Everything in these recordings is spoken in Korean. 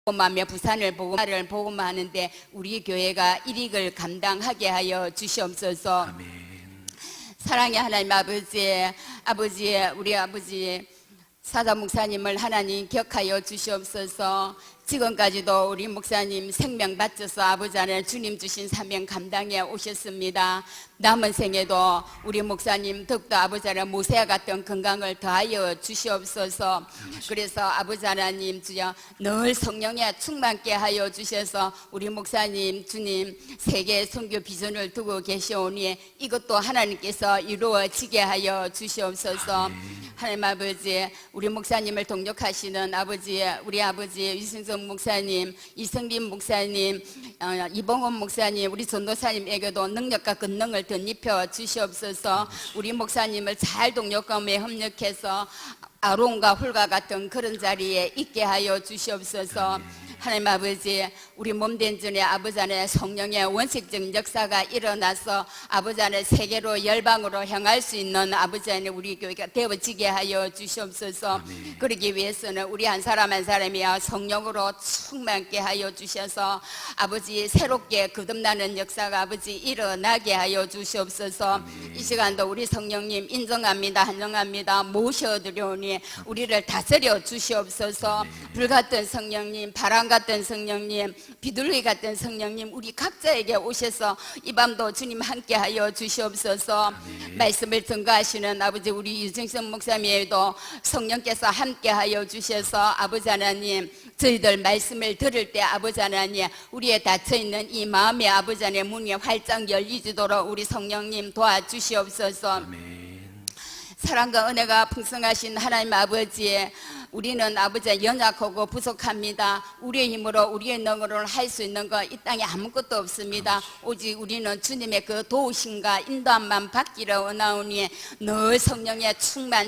복음하며 부산을 복음하는데 우리 교회가 일익을 감당하게 하여 주시옵소서. 아멘. 사랑의 하나님 아버지, 우리 아버지 사자 목사님을 하나님 격하여 주시옵소서. 지금까지도 우리 목사님 생명 바쳐서 아버지 안에 주님 주신 사명 감당해 오셨습니다. 남은 생에도 우리 목사님 더욱더 아버지 안에 모세와 같은 건강을 더하여 주시옵소서. 그래서 아버지 하나님 주여 늘 성령에 충만케 하여 주셔서 우리 목사님 주님 세계 선교 비전을 두고 계시오니 이것도 하나님께서 이루어지게 하여 주시옵소서. 하나님 아버지, 우리 목사님을 동력하시는 아버지, 우리 아버지 유승성 목사님, 이성빈 목사님, 이봉원 목사님, 우리 전도사님에게도 능력과 권능을 덧입혀 주시옵소서. 우리 목사님을 잘 동력감에 협력해서 아론과 홀과 같은 그런 자리에 있게 하여 주시옵소서. 하나님 아버지, 우리 몸된 전에 아버지 안에 성령의 원칙적 역사가 일어나서 아버지 안에 세계로 열방으로 향할 수 있는 아버지 안에 우리 교회가 되어지게 하여 주시옵소서. 그러기 위해서는 우리 한 사람 한 사람이 성령으로 충만케 하여 주셔서 아버지 새롭게 거듭나는 역사가 아버지 일어나게 하여 주시옵소서. 이 시간도 우리 성령님 인정합니다. 환영합니다. 모셔드려오니 우리를 다스려 주시옵소서. 불같은 성령님, 바람 같은 성령님, 비둘기 같은 성령님, 우리 각자에게 오셔서 이 밤도 주님 함께 하여 주시옵소서. 말씀을 증거하시는 아버지 우리 유정성 목사님에도 성령께서 함께 하여 주셔서 아버지 하나님 저희들 말씀을 들을 때 아버지 하나님 우리의 닫혀있는 이 마음의 아버지 하나님 문이 활짝 열리도록 우리 성령님 도와주시옵소서. 아멘. 사랑과 은혜가 풍성하신 하나님 아버지, 우리는 아버지 연약하고 부족합니다. 우리의 힘으로 우리의 능으로는 할 수 있는 것 이 땅에 아무것도 없습니다. 오직 우리는 주님의 그 도우심과 인도함만 받기를 원하오니 늘 성령의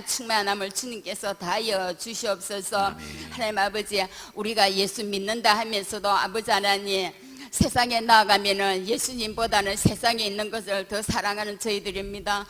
충만함을 주님께서 다하여 주시옵소서. 하나님 아버지, 우리가 예수 믿는다 하면서도 아버지 하나님 세상에 나아가면은 예수님보다는 세상에 있는 것을 더 사랑하는 저희들입니다.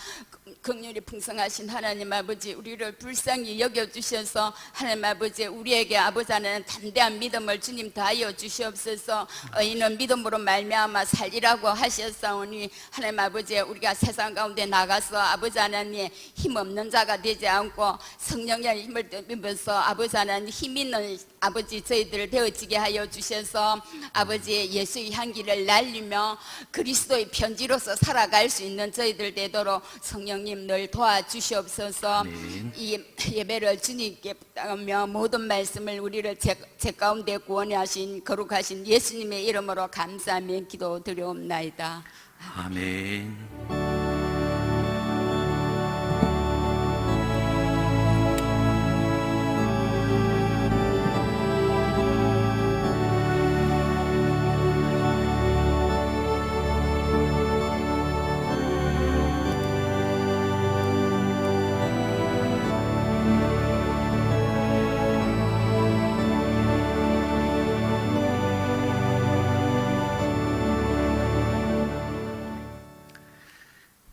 긍휼이 풍성하신 하나님 아버지, 우리를 불쌍히 여겨주셔서 하나님 아버지 우리에게 아버지 하나님 담대한 믿음을 주님 다하여 주시옵소서. 의인은 믿음으로 말미암아 살리라고 하셨사오니 하나님 아버지 우리가 세상 가운데 나가서 아버지 하나님 힘없는 자가 되지 않고 성령의 힘을 입어서 아버지 하나님 힘 있는 아버지 저희들을 되어지게 하여 주셔서 아버지 예수의 향기를 날리며 그리스도의 편지로서 살아갈 수 있는 저희들 되도록 성령님 늘 도와주시옵소서. 아멘. 이 예배를 주님께 부탁하며 모든 말씀을 우리를 제 가운데 구원해 하신 거룩하신 예수님의 이름으로 감사하며 기도드려옵나이다. 아멘.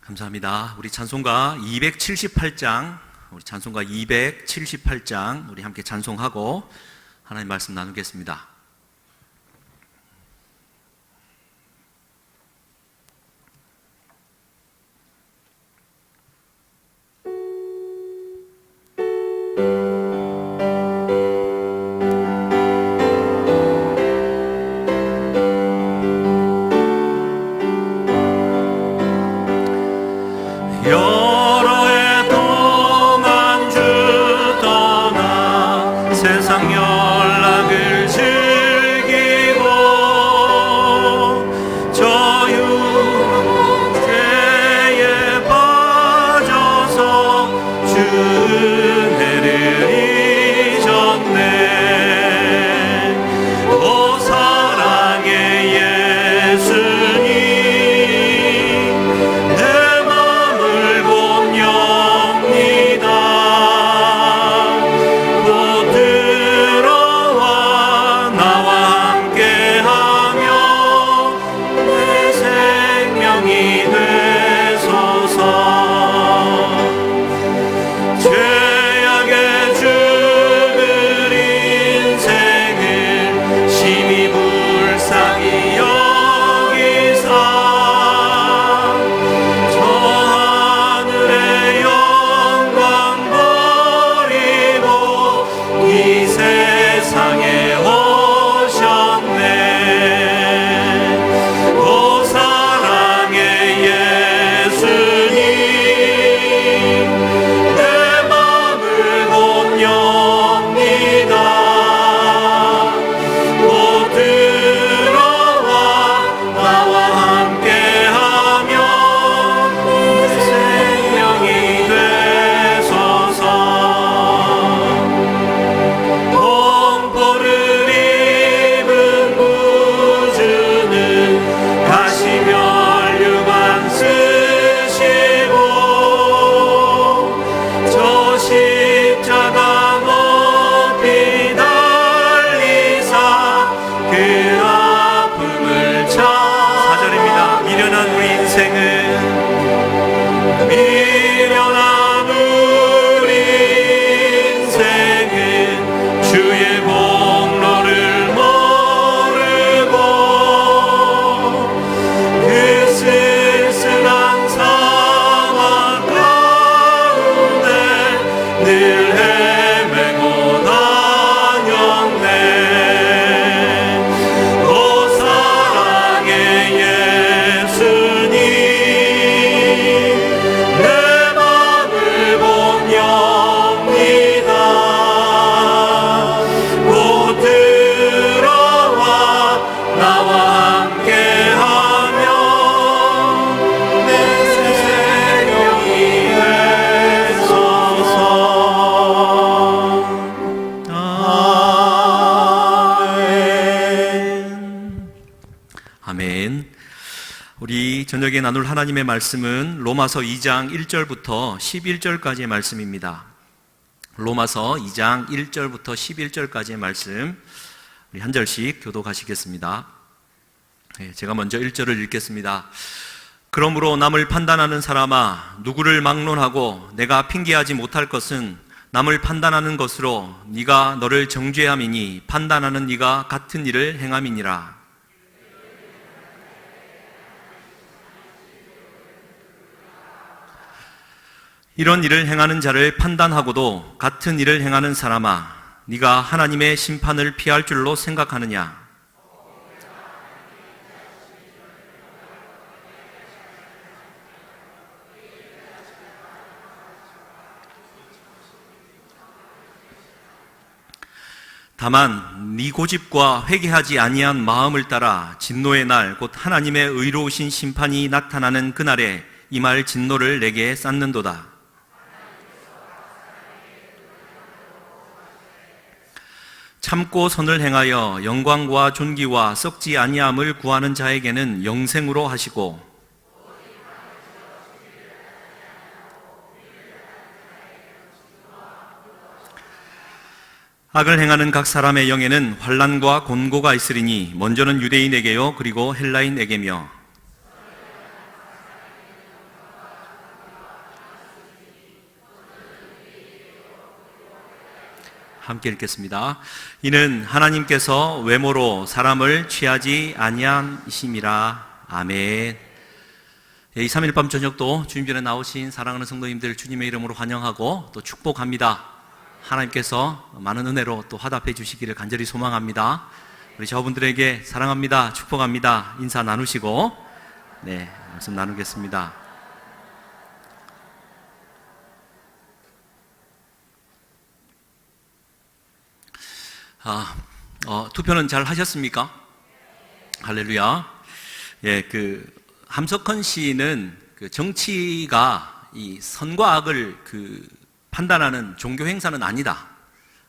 감사합니다. 우리 찬송가 278장, 우리 함께 찬송하고 하나님 말씀 나누겠습니다. 여러 해 동안 주 떠나 세상 연락을 아멘. 우리 저녁에 나눌 하나님의 말씀은 로마서 2장 1절부터 11절까지의 말씀입니다. 로마서 2장 1절부터 11절까지의 말씀, 우리 한 절씩 교독하시겠습니다. 제가 먼저 1절을 읽겠습니다. 그러므로 남을 판단하는 사람아, 누구를 막론하고 내가 핑계하지 못할 것은 남을 판단하는 것으로 네가 너를 정죄함이니 판단하는 네가 같은 일을 행함이니라. 이런 일을 행하는 자를 판단하고도 같은 일을 행하는 사람아, 네가 하나님의 심판을 피할 줄로 생각하느냐? 다만 네 고집과 회개하지 아니한 마음을 따라 진노의 날 곧 하나님의 의로우신 심판이 나타나는 그날에 임할 진노를 내게 쌓는도다. 참고 선을 행하여 영광과 존귀와 썩지 아니함을 구하는 자에게는 영생으로 하시고, 악을 행하는 각 사람의 영에는 환난과 곤고가 있으리니 먼저는 유대인에게요 그리고 헬라인에게며 함께 읽겠습니다. 이는 하나님께서 외모로 사람을 취하지 아니하심이라. 아멘. 이 3일 밤 저녁도 주님 전에 나오신 사랑하는 성도님들 주님의 이름으로 환영하고 또 축복합니다. 하나님께서 많은 은혜로 또 화답해 주시기를 간절히 소망합니다. 우리 저분들에게 사랑합니다, 축복합니다 인사 나누시고 말씀 나누겠습니다. 투표는 잘 하셨습니까? 할렐루야. 함석헌 씨는 정치가 이 선과 악을 판단하는 종교 행사는 아니다,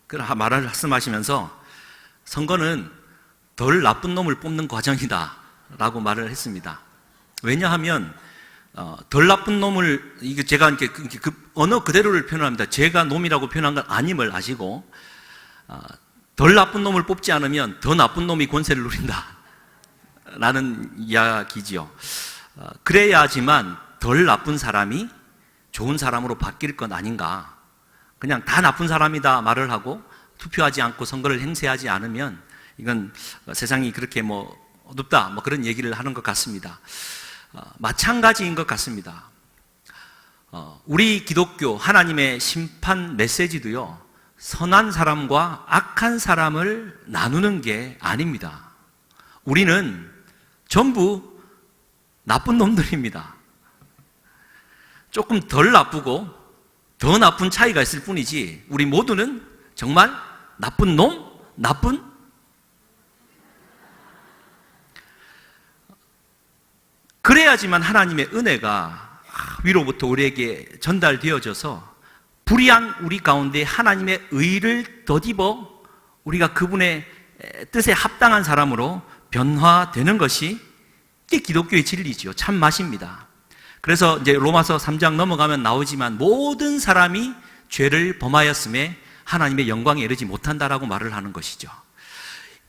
그런 말을 말씀하시면서 선거는 덜 나쁜 놈을 뽑는 과정이다 라고 말을 했습니다. 왜냐하면 덜 나쁜 놈을, 이게 제가 이렇게 언어 그대로를 표현합니다. 제가 놈이라고 표현한 건 아님을 아시고, 덜 나쁜 놈을 뽑지 않으면 더 나쁜 놈이 권세를 누린다 라는 이야기지요. 그래야지만 덜 나쁜 사람이 좋은 사람으로 바뀔 건 아닌가. 그냥 다 나쁜 사람이다 말을 하고 투표하지 않고 선거를 행세하지 않으면 이건 세상이 그렇게 어둡다 그런 얘기를 하는 것 같습니다. 마찬가지인 것 같습니다. 우리 기독교 하나님의 심판 메시지도요, 선한 사람과 악한 사람을 나누는 게 아닙니다. 우리는 전부 나쁜 놈들입니다. 조금 덜 나쁘고 더 나쁜 차이가 있을 뿐이지 우리 모두는 정말 나쁜 놈, 그래야지만 하나님의 은혜가 위로부터 우리에게 전달되어져서 불의한 우리 가운데 하나님의 의를 덧입어 우리가 그분의 뜻에 합당한 사람으로 변화되는 것이 이게 기독교의 진리지요. 참 맛입니다. 그래서 이제 로마서 3장 넘어가면 나오지만 모든 사람이 죄를 범하였음에 하나님의 영광에 이르지 못한다라고 말을 하는 것이죠.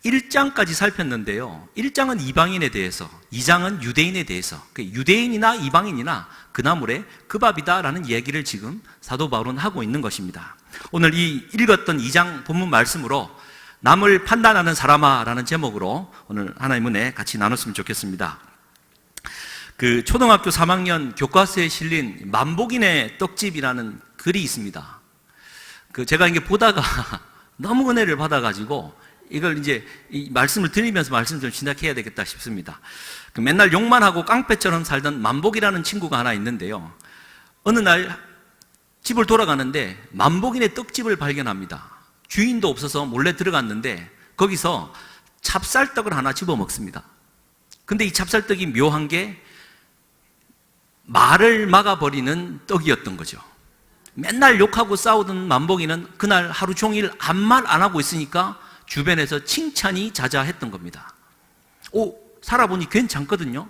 1장까지 살폈는데요, 1장은 이방인에 대해서, 2장은 유대인에 대해서, 유대인이나 이방인이나 그 나물에 그 밥이다라는 얘기를 지금 사도 바울은 하고 있는 것입니다. 오늘 이 읽었던 2장 본문 말씀으로 남을 판단하는 사람아라는 제목으로 오늘 하나님 은혜 같이 나눴으면 좋겠습니다. 초등학교 3학년 교과서에 실린 만복인의 떡집이라는 글이 있습니다. 제가 이게 보다가 너무 은혜를 받아가지고 이걸 이제 이 말씀을 드리면서 말씀 좀 진행해야 되겠다 싶습니다. 맨날 욕만 하고 깡패처럼 살던 만복이라는 친구가 하나 있는데요, 어느 날 집을 돌아가는데 만복인의 떡집을 발견합니다. 주인도 없어서 몰래 들어갔는데 거기서 찹쌀떡을 하나 집어 먹습니다. 근데 이 찹쌀떡이 묘한 게 말을 막아버리는 떡이었던 거죠. 맨날 욕하고 싸우던 만복이는 그날 하루 종일 아무 말 안 하고 있으니까 주변에서 칭찬이 자자했던 겁니다. 살아보니 괜찮거든요.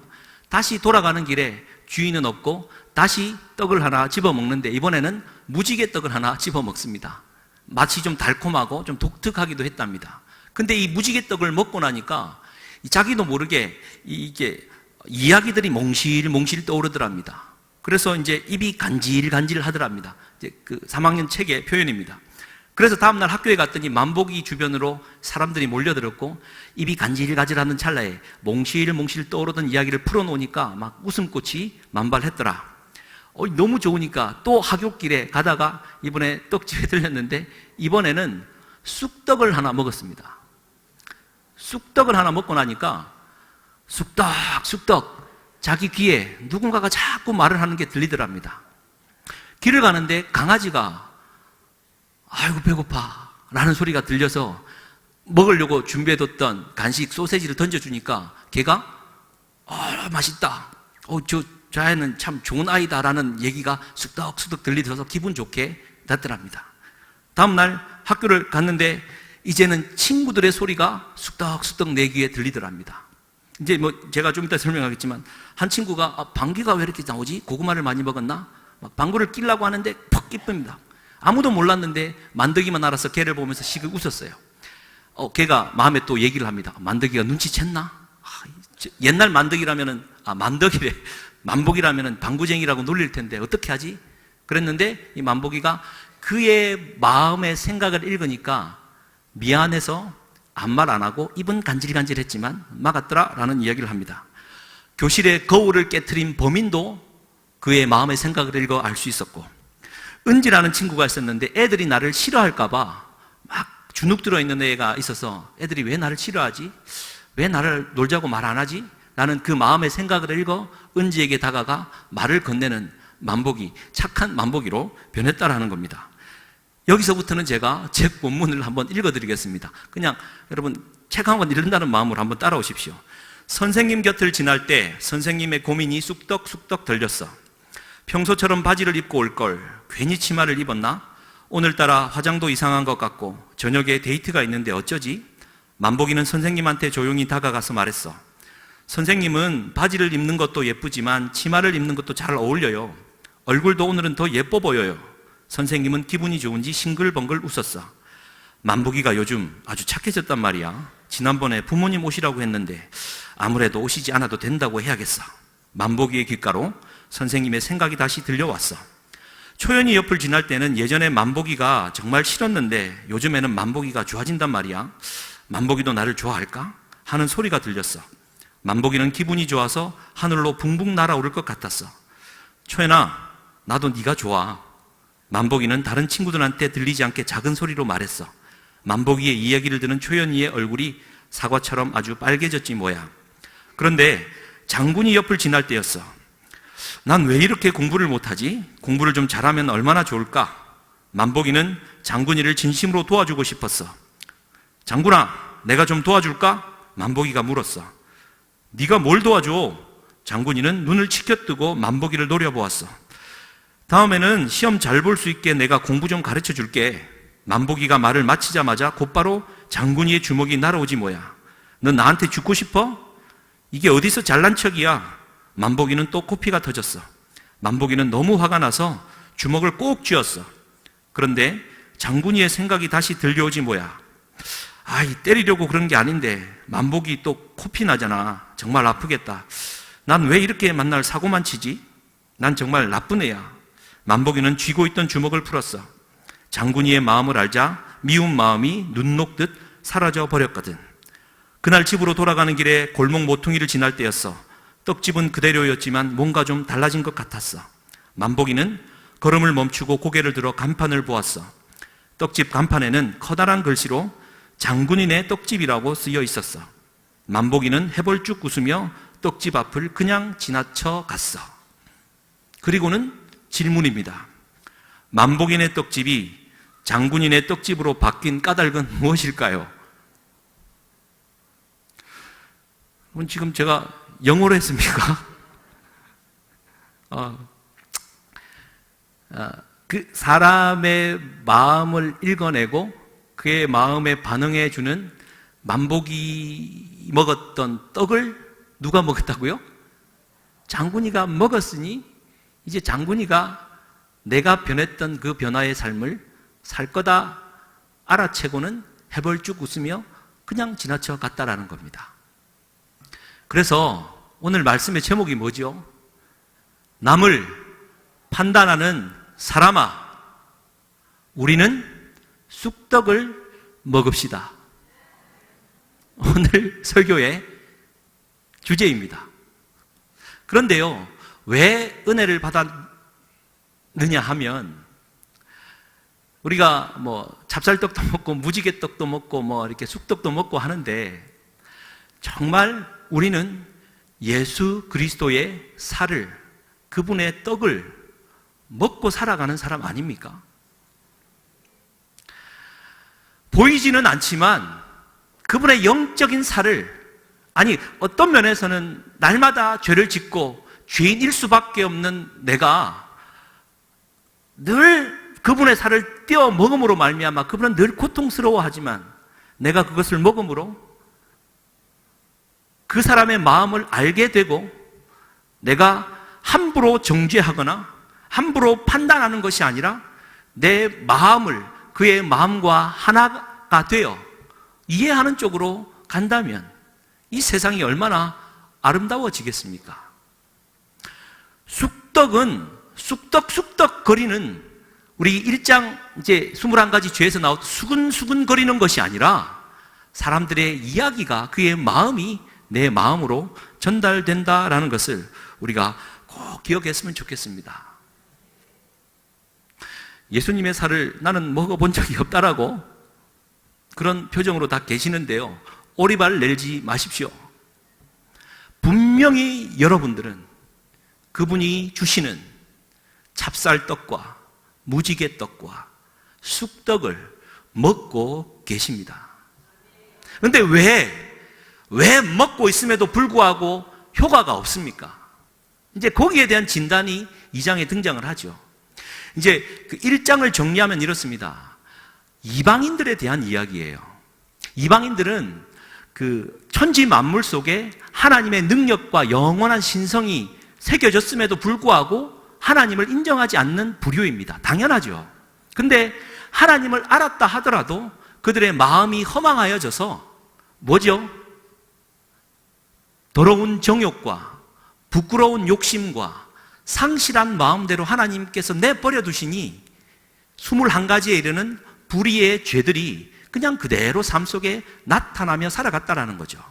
다시 돌아가는 길에 주인은 없고 다시 떡을 하나 집어먹는데 이번에는 무지개 떡을 하나 집어먹습니다. 맛이 좀 달콤하고 좀 독특하기도 했답니다. 근데 이 무지개 떡을 먹고 나니까 자기도 모르게 이게 이야기들이 몽실몽실 떠오르더랍니다. 그래서 이제 입이 간질간질 하더랍니다. 이제 그 3학년 책의 표현입니다. 그래서 다음날 학교에 갔더니 만보기 주변으로 사람들이 몰려들었고 입이 간질간질하는 찰나에 몽실몽실 떠오르던 이야기를 풀어놓으니까 막 웃음꽃이 만발했더라. 너무 좋으니까 또 하굣길에 가다가 이번에 떡집에 들렸는데 이번에는 쑥떡을 하나 먹었습니다. 쑥떡을 하나 먹고 나니까 쑥떡 자기 귀에 누군가가 자꾸 말을 하는 게 들리더랍니다. 길을 가는데 강아지가 아이고 배고파 라는 소리가 들려서 먹으려고 준비해뒀던 간식 소세지를 던져주니까 걔가 맛있다, 저 아이는 참 좋은 아이다 라는 얘기가 쑥덕쑥덕 들리셔서 기분 좋게 났더랍니다. 다음날 학교를 갔는데 이제는 친구들의 소리가 쑥덕쑥덕 내 귀에 들리더랍니다. 이제 제가 좀 이따 설명하겠지만 한 친구가 방귀가 왜 이렇게 나오지? 고구마를 많이 먹었나? 막 방구를 끼려고 하는데 퍽 끼쁩니다. 아무도 몰랐는데 만덕이만 알아서 걔를 보면서 시극 웃었어요. 걔가 마음에 또 얘기를 합니다. 만덕이가 눈치챘나? 옛날 만덕이라면은 만덕이래. 만복이라면은 방구쟁이라고 놀릴 텐데 어떻게 하지? 그랬는데 이 만복이가 그의 마음의 생각을 읽으니까 미안해서 아무 말 안 하고 입은 간질간질했지만 막았더라 라는 이야기를 합니다. 교실의 거울을 깨트린 범인도 그의 마음의 생각을 읽어 알 수 있었고, 은지라는 친구가 있었는데 애들이 나를 싫어할까봐 막 주눅 들어있는 애가 있어서 애들이 왜 나를 싫어하지? 왜 나를 놀자고 말 안 하지? 라는 그 마음의 생각을 읽어 은지에게 다가가 말을 건네는 만복이, 착한 만복이로 변했다라는 겁니다. 여기서부터는 제가 제 본문을 한번 읽어드리겠습니다. 그냥 여러분 책 한 권 읽는다는 마음으로 한번 따라오십시오. 선생님 곁을 지날 때 선생님의 고민이 쑥덕쑥덕 들렸어. 평소처럼 바지를 입고 올 걸 괜히 치마를 입었나? 오늘따라 화장도 이상한 것 같고 저녁에 데이트가 있는데 어쩌지? 만복이는 선생님한테 조용히 다가가서 말했어. 선생님은 바지를 입는 것도 예쁘지만 치마를 입는 것도 잘 어울려요. 얼굴도 오늘은 더 예뻐 보여요. 선생님은 기분이 좋은지 싱글벙글 웃었어. 만복이가 요즘 아주 착해졌단 말이야. 지난번에 부모님 오시라고 했는데 아무래도 오시지 않아도 된다고 해야겠어. 만복이의 귓가로 선생님의 생각이 다시 들려왔어. 초연이 옆을 지날 때는 예전에 만복이가 정말 싫었는데 요즘에는 만복이가 좋아진단 말이야. 만복이도 나를 좋아할까? 하는 소리가 들렸어. 만복이는 기분이 좋아서 하늘로 붕붕 날아오를 것 같았어. 초연아, 나도 네가 좋아. 만복이는 다른 친구들한테 들리지 않게 작은 소리로 말했어. 만복이의 이야기를 듣는 초연이의 얼굴이 사과처럼 아주 빨개졌지 뭐야. 그런데 장군이 옆을 지날 때였어. 난 왜 이렇게 공부를 못하지? 공부를 좀 잘하면 얼마나 좋을까? 만복이는 장군이를 진심으로 도와주고 싶었어. 장군아, 내가 좀 도와줄까? 만복이가 물었어. 네가 뭘 도와줘? 장군이는 눈을 치켜뜨고 만복이를 노려보았어. 다음에는 시험 잘 볼 수 있게 내가 공부 좀 가르쳐 줄게. 만복이가 말을 마치자마자 곧바로 장군이의 주먹이 날아오지 뭐야. 너 나한테 죽고 싶어? 이게 어디서 잘난 척이야. 만복이는 또 코피가 터졌어. 만복이는 너무 화가 나서 주먹을 꼭 쥐었어. 그런데 장군이의 생각이 다시 들려오지 뭐야. 때리려고 그런 게 아닌데 만복이 또 코피 나잖아. 정말 아프겠다. 난 왜 이렇게 만날 사고만 치지? 난 정말 나쁜 애야. 만복이는 쥐고 있던 주먹을 풀었어. 장군이의 마음을 알자 미운 마음이 눈 녹듯 사라져 버렸거든. 그날 집으로 돌아가는 길에 골목 모퉁이를 지날 때였어. 떡집은 그대로였지만 뭔가 좀 달라진 것 같았어. 만복이는 걸음을 멈추고 고개를 들어 간판을 보았어. 떡집 간판에는 커다란 글씨로 장군이네 떡집이라고 쓰여 있었어. 만복이는 해벌쭉 웃으며 떡집 앞을 그냥 지나쳐 갔어. 그리고는 질문입니다. 만복이네 떡집이 장군이네 떡집으로 바뀐 까닭은 무엇일까요? 지금 제가 영어로 했습니까? 그 사람의 마음을 읽어내고 그의 마음에 반응해주는 만복이 먹었던 떡을 누가 먹었다고요? 장군이가 먹었으니 이제 장군이가 내가 변했던 그 변화의 삶을 살 거다 알아채고는 해벌쭉 웃으며 그냥 지나쳐 갔다라는 겁니다. 그래서 오늘 말씀의 제목이 뭐죠? 남을 판단하는 사람아, 우리는 쑥떡을 먹읍시다. 오늘 설교의 주제입니다. 그런데요, 왜 은혜를 받았느냐 하면, 우리가 찹쌀떡도 먹고 무지개떡도 먹고 이렇게 쑥떡도 먹고 하는데, 정말 우리는 예수 그리스도의 살을, 그분의 떡을 먹고 살아가는 사람 아닙니까? 보이지는 않지만 그분의 영적인 살을, 아니 어떤 면에서는 날마다 죄를 짓고 죄인일 수밖에 없는 내가 늘 그분의 살을 떼어 먹음으로 말미암아 그분은 늘 고통스러워하지만 내가 그것을 먹음으로 그 사람의 마음을 알게 되고 내가 함부로 정죄하거나 함부로 판단하는 것이 아니라 내 마음을 그의 마음과 하나가 되어 이해하는 쪽으로 간다면 이 세상이 얼마나 아름다워지겠습니까? 쑥떡은 쑥떡 거리는 우리 1장 이제 21가지 죄에서 나오듯 수근수근 거리는 것이 아니라 사람들의 이야기가 그의 마음이 내 마음으로 전달된다라는 것을 우리가 꼭 기억했으면 좋겠습니다. 예수님의 살을 나는 먹어본 적이 없다라고 그런 표정으로 다 계시는데요, 오리발 내지 마십시오. 분명히 여러분들은 그분이 주시는 찹쌀떡과 무지개떡과 쑥떡을 먹고 계십니다. 그런데 왜 먹고 있음에도 불구하고 효과가 없습니까? 이제 거기에 대한 진단이 2장에 등장을 하죠. 이제 그 1장을 정리하면 이렇습니다. 이방인들에 대한 이야기예요. 이방인들은 그 천지 만물 속에 하나님의 능력과 영원한 신성이 새겨졌음에도 불구하고 하나님을 인정하지 않는 부류입니다. 당연하죠. 근데 하나님을 알았다 하더라도 그들의 마음이 허망하여져서 뭐죠? 더러운 정욕과 부끄러운 욕심과 상실한 마음대로 하나님께서 내버려 두시니 21가지에 이르는 불의의 죄들이 그냥 그대로 삶 속에 나타나며 살아갔다라는 거죠.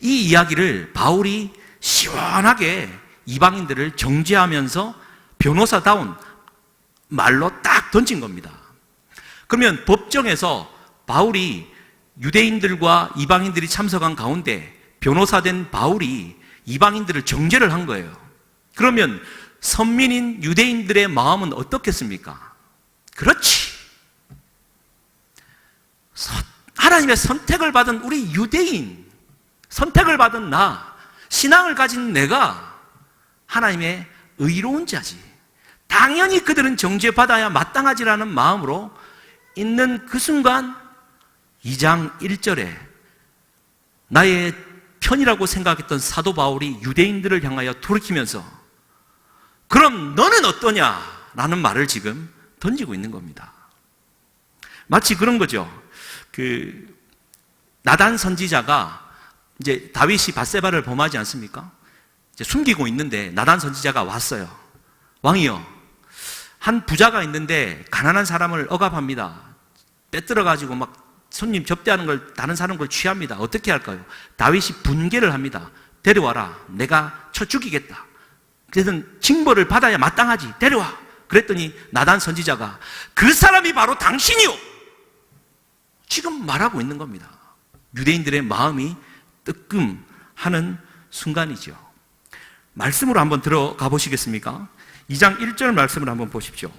이 이야기를 바울이 시원하게 이방인들을 정죄하면서 변호사다운 말로 딱 던진 겁니다. 그러면 법정에서 바울이 유대인들과 이방인들이 참석한 가운데 변호사된 바울이 이방인들을 정죄를 한 거예요. 그러면 선민인 유대인들의 마음은 어떻겠습니까? 그렇지. 하나님의 선택을 받은 우리 유대인, 선택을 받은 나, 신앙을 가진 내가 하나님의 의로운 자지. 당연히 그들은 정죄받아야 마땅하지라는 마음으로 있는 그 순간 2장 1절에 나의 편이라고 생각했던 사도 바울이 유대인들을 향하여 돌이키면서 그럼 너는 어떠냐? 라는 말을 지금 던지고 있는 겁니다. 마치 그런 거죠. 나단 선지자가 이제 다윗이 밧세바를 범하지 않습니까? 이제 숨기고 있는데 나단 선지자가 왔어요. 왕이요, 한 부자가 있는데 가난한 사람을 억압합니다. 빼들어가지고 막 손님 접대하는 걸 다른 사람 걸 취합니다. 어떻게 할까요? 다윗이 분개를 합니다. 데려와라. 내가 쳐 죽이겠다. 그래서 징벌을 받아야 마땅하지. 데려와. 그랬더니 나단 선지자가 그 사람이 바로 당신이요. 지금 말하고 있는 겁니다. 유대인들의 마음이 뜨끔하는 순간이죠. 말씀으로 한번 들어가 보시겠습니까? 2장 1절 말씀을 한번 보십시오.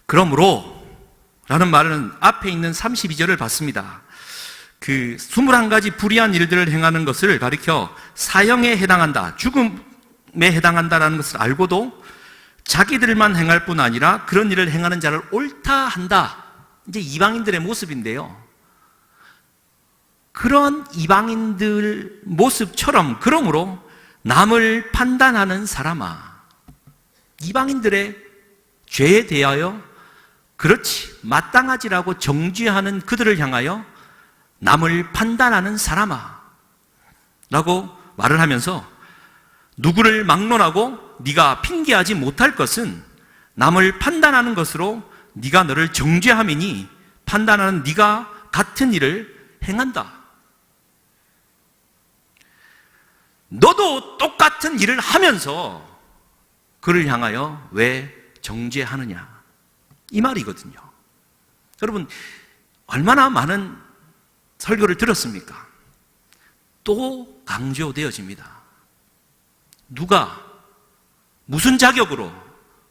그러므로 라는 말은 앞에 있는 32절을 봤습니다. 그 21가지 불의한 일들을 행하는 것을 가리켜 사형에 해당한다, 죽음에 해당한다라는 것을 알고도 자기들만 행할 뿐 아니라 그런 일을 행하는 자를 옳다 한다. 이제 이방인들의 모습인데요. 그런 이방인들 모습처럼 그러므로 남을 판단하는 사람아, 이방인들의 죄에 대하여 그렇지 마땅하지라고 정죄하는 그들을 향하여 남을 판단하는 사람아 라고 말을 하면서, 누구를 막론하고 네가 핑계하지 못할 것은 남을 판단하는 것으로 네가 너를 정죄함이니 판단하는 네가 같은 일을 행한다. 너도 똑같은 일을 하면서 그를 향하여 왜 정죄하느냐, 이 말이거든요. 여러분, 얼마나 많은 설교를 들었습니까? 또 강조되어집니다. 누가 무슨 자격으로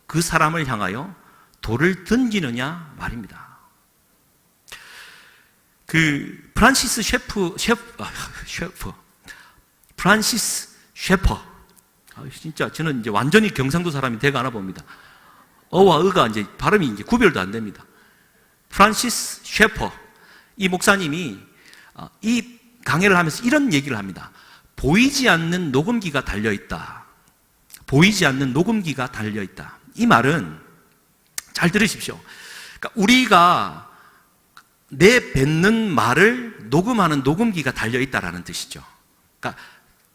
그 사람을 향하여 돌을 던지느냐 말입니다. 그 프란시스 셰퍼. 진짜 저는 이제 완전히 경상도 사람이 돼가나 봅니다. 어와 의가 이제 발음이 이제 구별도 안 됩니다. 프란시스 셰퍼, 이 목사님이 이 강해를 하면서 이런 얘기를 합니다. 보이지 않는 녹음기가 달려있다. 보이지 않는 녹음기가 달려있다. 이 말은 잘 들으십시오. 그러니까 우리가 내뱉는 말을 녹음하는 녹음기가 달려있다라는 뜻이죠. 그러니까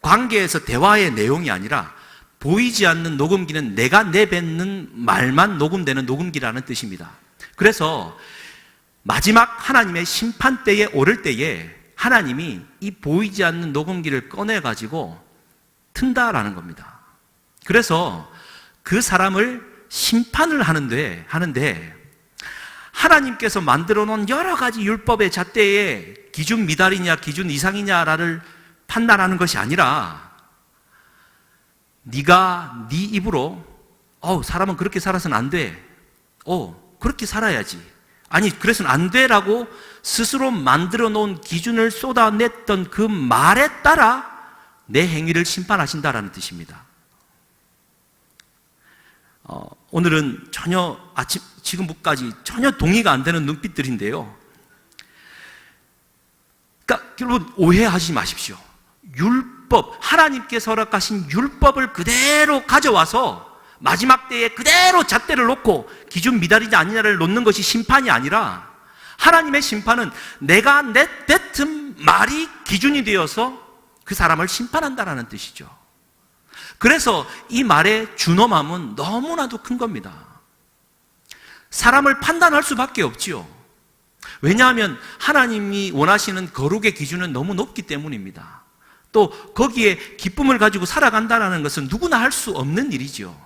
관계에서 대화의 내용이 아니라 보이지 않는 녹음기는 내가 내뱉는 말만 녹음되는 녹음기라는 뜻입니다. 그래서 마지막 하나님의 심판대에 오를 때에 하나님이 이 보이지 않는 녹음기를 꺼내가지고 튼다라는 겁니다. 그래서 그 사람을 심판을 하는데 하나님께서 만들어 놓은 여러 가지 율법의 잣대에 기준 미달이냐 기준 이상이냐를 판단하는 것이 아니라, 네가 네 입으로 사람은 그렇게 살아서는 안 돼, 그렇게 살아야지, 아니 그래서는 안 돼라고 스스로 만들어 놓은 기준을 쏟아냈던 그 말에 따라 내 행위를 심판하신다라는 뜻입니다. 오늘은 전혀 지금까지 전혀 동의가 안 되는 눈빛들인데요. 그러니까 여러분, 오해하지 마십시오. 율법, 하나님께서 허락하신 율법을 그대로 가져와서 마지막 때에 그대로 잣대를 놓고 기준 미달이냐 아니냐를 놓는 것이 심판이 아니라, 하나님의 심판은 내가 뱉은 말이 기준이 되어서 그 사람을 심판한다라는 뜻이죠. 그래서 이 말의 준엄함은 너무나도 큰 겁니다. 사람을 판단할 수밖에 없지요. 왜냐하면 하나님이 원하시는 거룩의 기준은 너무 높기 때문입니다. 또 거기에 기쁨을 가지고 살아간다는 것은 누구나 할 수 없는 일이죠.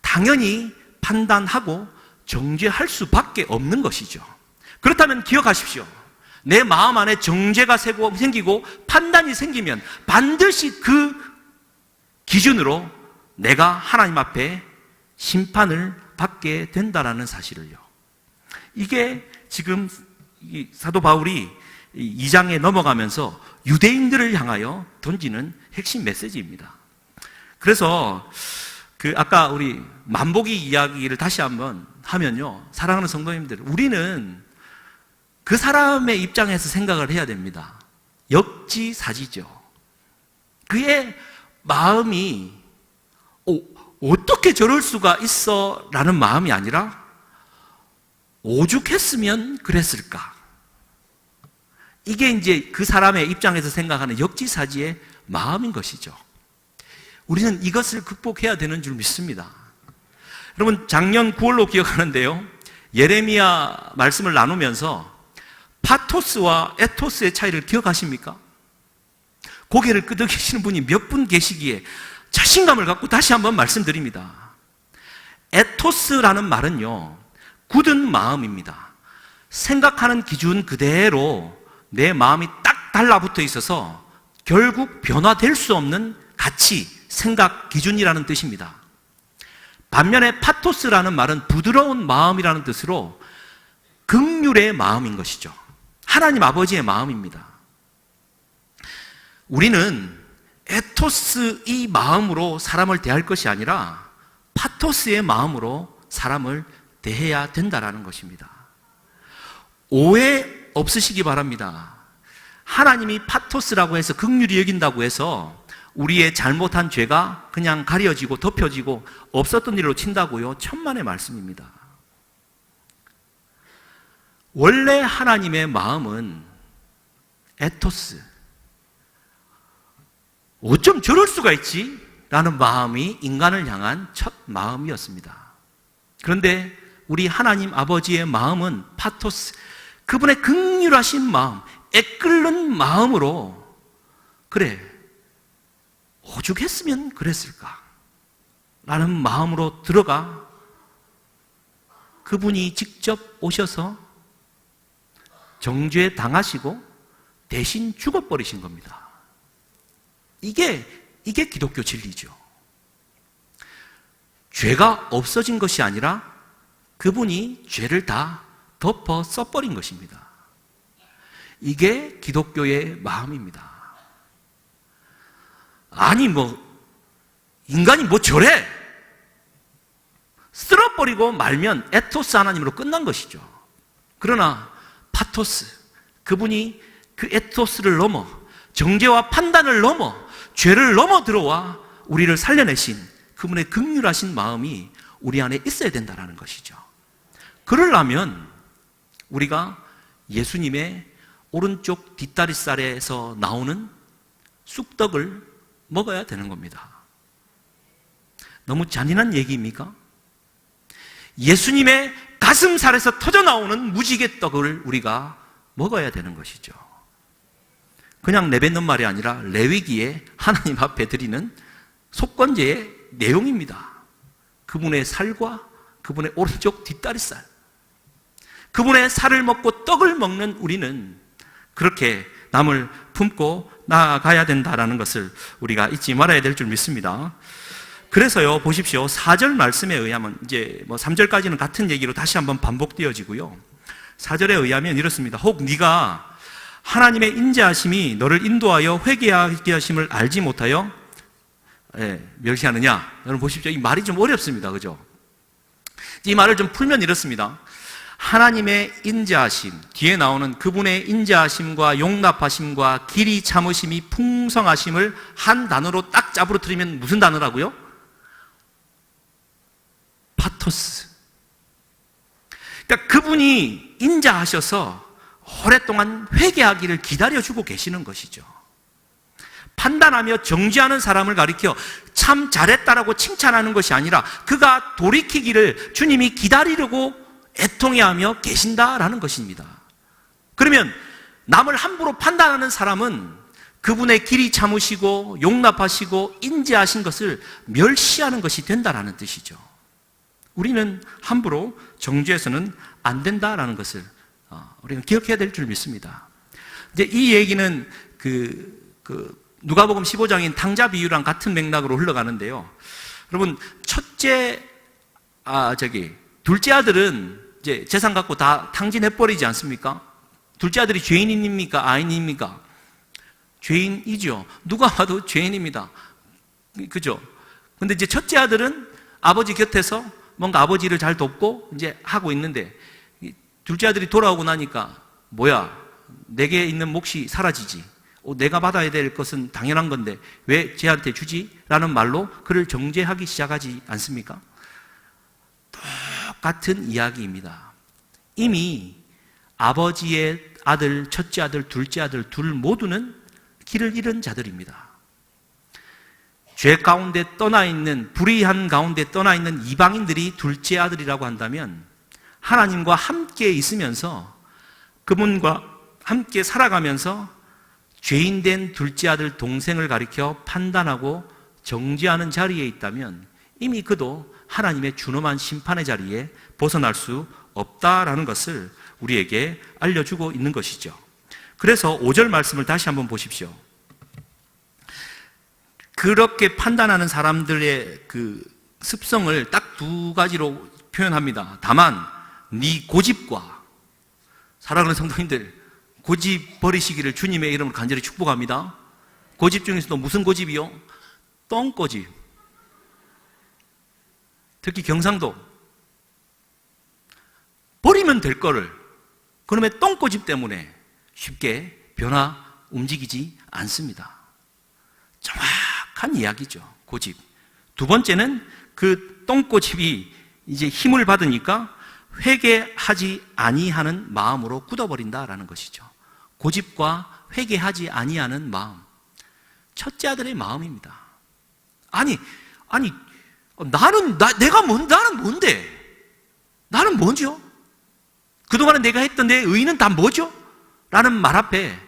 당연히 판단하고 정죄할 수밖에 없는 것이죠. 그렇다면 기억하십시오. 내 마음 안에 정죄가 생기고 판단이 생기면 반드시 그 기준으로 내가 하나님 앞에 심판을 받게 된다라는 사실을요. 이게 지금 사도 바울이 2장에 넘어가면서 유대인들을 향하여 던지는 핵심 메시지입니다. 그래서 아까 우리 만보기 이야기를 다시 한번 하면요, 사랑하는 성도님들, 우리는 그 사람의 입장에서 생각을 해야 됩니다. 역지사지죠. 그의 마음이 어떻게 저럴 수가 있어 라는 마음이 아니라, 오죽했으면 그랬을까, 이게 이제 그 사람의 입장에서 생각하는 역지사지의 마음인 것이죠. 우리는 이것을 극복해야 되는 줄 믿습니다. 여러분, 작년 9월로 기억하는데요, 예레미야 말씀을 나누면서 파토스와 에토스의 차이를 기억하십니까? 고개를 끄덕이시는 분이 몇 분 계시기에 자신감을 갖고 다시 한번 말씀드립니다. 에토스라는 말은요, 굳은 마음입니다. 생각하는 기준 그대로 내 마음이 딱 달라붙어 있어서 결국 변화될 수 없는 가치, 생각, 기준이라는 뜻입니다. 반면에 파토스라는 말은 부드러운 마음이라는 뜻으로 긍휼의 마음인 것이죠. 하나님 아버지의 마음입니다. 우리는 에토스 이 마음으로 사람을 대할 것이 아니라 파토스의 마음으로 사람을 대해야 된다라는 것입니다. 오해 없으시기 바랍니다. 하나님이 파토스라고 해서 긍휼히 여긴다고 해서 우리의 잘못한 죄가 그냥 가려지고 덮여지고 없었던 일로 친다고요? 천만의 말씀입니다. 원래 하나님의 마음은 에토스, 어쩜 저럴 수가 있지? 라는 마음이 인간을 향한 첫 마음이었습니다. 그런데 우리 하나님 아버지의 마음은 파토스, 그분의 긍휼하신 마음, 애끓는 마음으로, 그래, 오죽했으면 그랬을까? 라는 마음으로 들어가 그분이 직접 오셔서 정죄 당하시고 대신 죽어버리신 겁니다. 이게 기독교 진리죠. 죄가 없어진 것이 아니라 그분이 죄를 다 덮어 써버린 것입니다. 이게 기독교의 마음입니다. 아니 인간이 저래? 쓸어버리고 말면 에토스 하나님으로 끝난 것이죠. 그러나 파토스, 그분이 그 에토스를 넘어 정죄와 판단을 넘어 죄를 넘어 들어와 우리를 살려내신 그분의 긍휼하신 마음이 우리 안에 있어야 된다는 것이죠. 그러려면 우리가 예수님의 오른쪽 뒷다리살에서 나오는 쑥떡을 먹어야 되는 겁니다. 너무 잔인한 얘기입니까? 예수님의 가슴살에서 터져나오는 무지개떡을 우리가 먹어야 되는 것이죠. 그냥 내뱉는 말이 아니라 레위기에 하나님 앞에 드리는 속건제의 내용입니다. 그분의 살과 그분의 오른쪽 뒷다리살, 그분의 살을 먹고 떡을 먹는 우리는 그렇게 남을 품고 나아가야 된다는 것을 우리가 잊지 말아야 될 줄 믿습니다. 그래서요, 보십시오. 4절 말씀에 의하면, 이제 3절까지는 같은 얘기로 다시 한번 반복되어지고요. 4절에 의하면 이렇습니다. 혹 네가 하나님의 인자하심이 너를 인도하여 회개하게 하심을 알지 못하여 멸시하느냐? 여러분 보십시오. 이 말이 좀 어렵습니다. 그죠? 이 말을 좀 풀면 이렇습니다. 하나님의 인자하심, 뒤에 나오는 그분의 인자하심과 용납하심과 길이 참으심이 풍성하심을 한 단어로 딱 짜부러뜨리면 무슨 단어라고요? 파토스. 그러니까 그분이 인자하셔서 오랫동안 회개하기를 기다려주고 계시는 것이죠. 판단하며 정죄하는 사람을 가리켜 참 잘했다라고 칭찬하는 것이 아니라 그가 돌이키기를 주님이 기다리려고 애통해하며 계신다라는 것입니다. 그러면 남을 함부로 판단하는 사람은 그분의 길이 참으시고 용납하시고 인자하신 것을 멸시하는 것이 된다라는 뜻이죠. 우리는 함부로 정죄해서는 안 된다라는 것을 우리가 기억해야 될 줄 믿습니다. 이제 이 얘기는 누가복음 15장인 탕자 비유랑 같은 맥락으로 흘러가는데요. 여러분, 둘째 아들은 이제 재산 갖고 다 탕진해버리지 않습니까? 둘째 아들이 죄인입니까? 아인입니까? 죄인이죠. 누가 봐도 죄인입니다. 그죠? 근데 이제 첫째 아들은 아버지 곁에서 뭔가 아버지를 잘 돕고 이제 하고 있는데, 둘째 아들이 돌아오고 나니까, 뭐야, 내게 있는 몫이 사라지지. 내가 받아야 될 것은 당연한 건데 왜 쟤한테 주지? 라는 말로 그를 정죄하기 시작하지 않습니까? 똑같은 이야기입니다. 이미 아버지의 아들, 첫째 아들, 둘째 아들 둘 모두는 길을 잃은 자들입니다. 죄 가운데 떠나 있는, 불의한 가운데 떠나 있는 이방인들이 둘째 아들이라고 한다면 하나님과 함께 있으면서 그분과 함께 살아가면서 죄인된 둘째 아들 동생을 가리켜 판단하고 정죄하는 자리에 있다면 이미 그도 하나님의 준엄한 심판의 자리에 벗어날 수 없다라는 것을 우리에게 알려주고 있는 것이죠. 그래서 5절 말씀을 다시 한번 보십시오. 그렇게 판단하는 사람들의 그 습성을 딱 두 가지로 표현합니다. 다만 네 고집과, 사랑하는 성도님들, 고집 버리시기를 주님의 이름으로 간절히 축복합니다. 고집 중에서도 무슨 고집이요? 똥고집. 특히 경상도, 버리면 될 거를 그놈의 똥고집 때문에 쉽게 움직이지 않습니다. 정확한 이야기죠. 고집. 두 번째는 그 똥고집이 이제 힘을 받으니까 회개하지 아니하는 마음으로 굳어버린다라는 것이죠. 고집과 회개하지 아니하는 마음. 첫째 아들의 마음입니다. 나는 뭔데? 나는 뭐죠? 그동안에 내가 했던 내 의는 다 뭐죠? 라는 말 앞에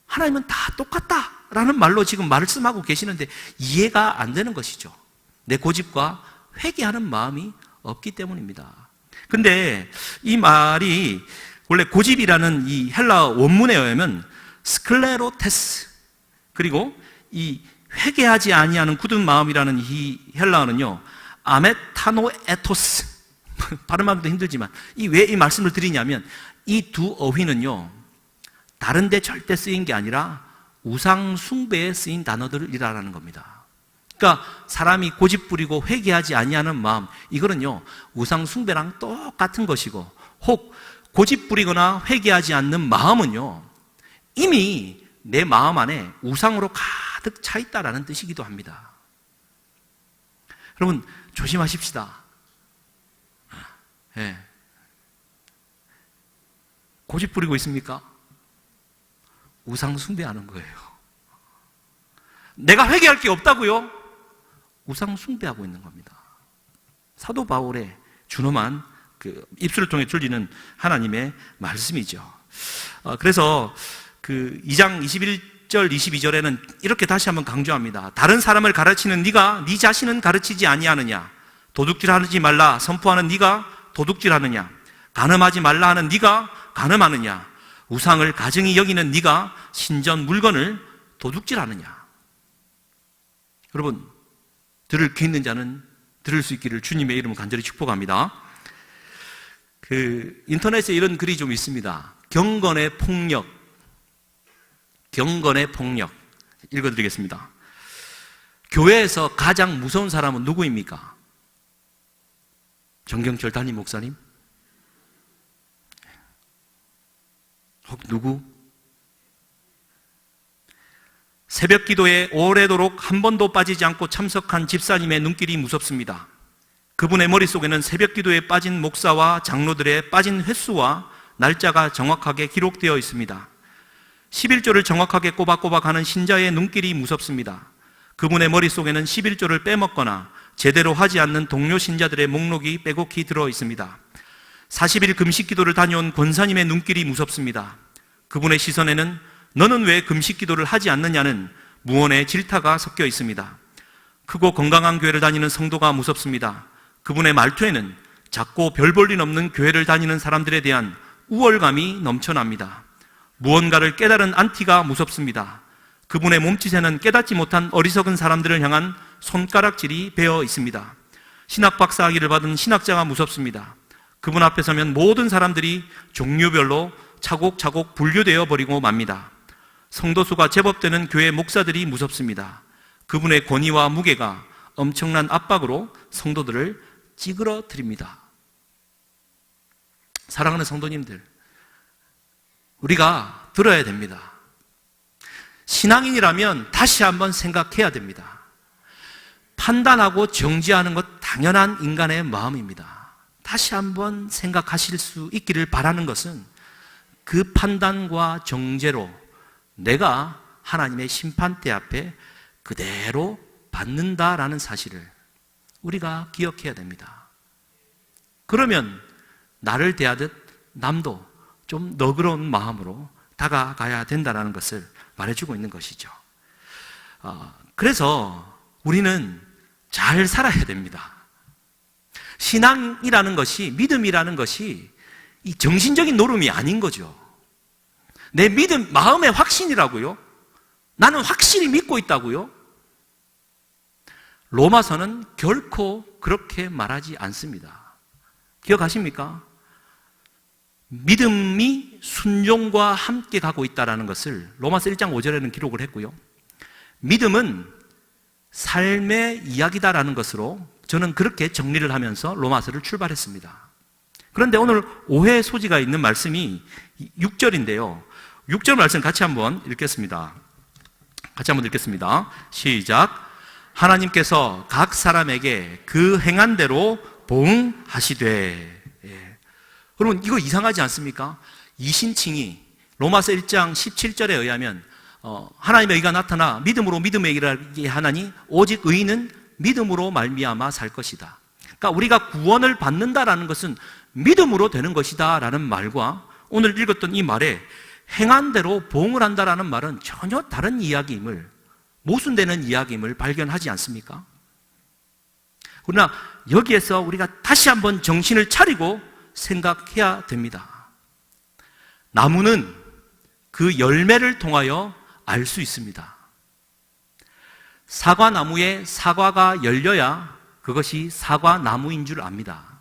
하나님은 다 똑같다 라는 말로 지금 말씀하고 계시는데 이해가 안 되는 것이죠. 내 고집과 회개하는 마음이 없기 때문입니다. 근데 이 말이 원래 고집이라는 이 헬라 원문에 의하면 스클레로테스, 그리고 이 회개하지 아니하는 굳은 마음이라는 이 헬라어는요 아메타노에토스, 발음하기도 힘들지만 왜 이 말씀을 드리냐면 이 두 어휘는요 다른 데 절대 쓰인 게 아니라 우상 숭배에 쓰인 단어들이라는 겁니다. 그러니까 사람이 고집 부리고 회개하지 아니하는 마음, 이거는요 우상 숭배랑 똑같은 것이고, 혹 고집 부리거나 회개하지 않는 마음은요 이미 내 마음 안에 우상으로 가득 차 있다라는 뜻이기도 합니다. 여러분 조심하십시다. 네. 고집 부리고 있습니까? 우상 숭배하는 거예요. 내가 회개할 게 없다고요? 우상 숭배하고 있는 겁니다. 사도 바울의 준엄한 그 입술을 통해 들리는 하나님의 말씀이죠. 그래서 그 2장 21절 22절에는 이렇게 다시 한번 강조합니다. 다른 사람을 가르치는 네가 네 자신은 가르치지 아니하느냐? 도둑질하지 말라 선포하는 네가 도둑질하느냐? 간음하지 말라 하는 네가 간음하느냐? 우상을 가증히 여기는 네가 신전 물건을 도둑질하느냐? 여러분, 들을 귀 있는 자는 들을 수 있기를 주님의 이름으로 간절히 축복합니다. 그 인터넷에 이런 글이 좀 있습니다. 경건의 폭력. 경건의 폭력. 읽어드리겠습니다. 교회에서 가장 무서운 사람은 누구입니까? 정경철 담임 목사님? 혹 누구? 새벽 기도에 오래도록 한 번도 빠지지 않고 참석한 집사님의 눈길이 무섭습니다. 그분의 머릿속에는 새벽 기도에 빠진 목사와 장로들의 빠진 횟수와 날짜가 정확하게 기록되어 있습니다. 11조를 정확하게 꼬박꼬박 하는 신자의 눈길이 무섭습니다. 그분의 머릿속에는 11조를 빼먹거나 제대로 하지 않는 동료 신자들의 목록이 빼곡히 들어 있습니다. 40일 금식 기도를 다녀온 권사님의 눈길이 무섭습니다. 그분의 시선에는 너는 왜 금식 기도를 하지 않느냐는 무언의 질타가 섞여 있습니다. 크고 건강한 교회를 다니는 성도가 무섭습니다. 그분의 말투에는 작고 별 볼 일 없는 교회를 다니는 사람들에 대한 우월감이 넘쳐납니다. 무언가를 깨달은 안티가 무섭습니다. 그분의 몸짓에는 깨닫지 못한 어리석은 사람들을 향한 손가락질이 배어 있습니다. 신학 박사 학위를 받은 신학자가 무섭습니다. 그분 앞에 서면 모든 사람들이 종류별로 차곡차곡 분류되어 버리고 맙니다. 성도수가 제법 되는 교회 목사들이 무섭습니다. 그분의 권위와 무게가 엄청난 압박으로 성도들을 찌그러뜨립니다. 사랑하는 성도님들, 우리가 들어야 됩니다. 신앙인이라면 다시 한번 생각해야 됩니다. 판단하고 정지하는 것 당연한 인간의 마음입니다. 다시 한번 생각하실 수 있기를 바라는 것은 그 판단과 정죄로 내가 하나님의 심판대 앞에 그대로 받는다라는 사실을 우리가 기억해야 됩니다. 그러면 나를 대하듯 남도 좀 너그러운 마음으로 다가가야 된다는 것을 말해주고 있는 것이죠. 그래서 우리는 잘 살아야 됩니다. 신앙이라는 것이, 믿음이라는 것이 이 정신적인 노름이 아닌 거죠. 내 믿음, 마음의 확신이라고요. 나는 확실히 믿고 있다고요. 로마서는 결코 그렇게 말하지 않습니다. 기억하십니까? 믿음이 순종과 함께 가고 있다는 것을 로마서 1장 5절에는 기록을 했고요. 믿음은 삶의 이야기다라는 것으로 저는 그렇게 정리를 하면서 로마서를 출발했습니다. 그런데 오늘 오해의 소지가 있는 말씀이 6절인데요. 6절 말씀 같이 한번 읽겠습니다. 같이 한번 읽겠습니다. 시작. 하나님께서 각 사람에게 그 행한 대로 보응하시되. 예. 여러분, 이거 이상하지 않습니까? 이신칭이 로마서 1장 17절에 의하면 하나님의 의가 나타나 믿음으로 믿음의 일하게 하나니 오직 의인은 믿음으로 말미암아 살 것이다. 그러니까 우리가 구원을 받는다라는 것은 믿음으로 되는 것이다 라는 말과 오늘 읽었던 이 말에 행한 대로 보응을 한다라는 말은 전혀 다른 이야기임을, 모순되는 이야기임을 발견하지 않습니까? 그러나 여기에서 우리가 다시 한번 정신을 차리고 생각해야 됩니다. 나무는 그 열매를 통하여 알 수 있습니다. 사과나무에 사과가 열려야 그것이 사과나무인 줄 압니다.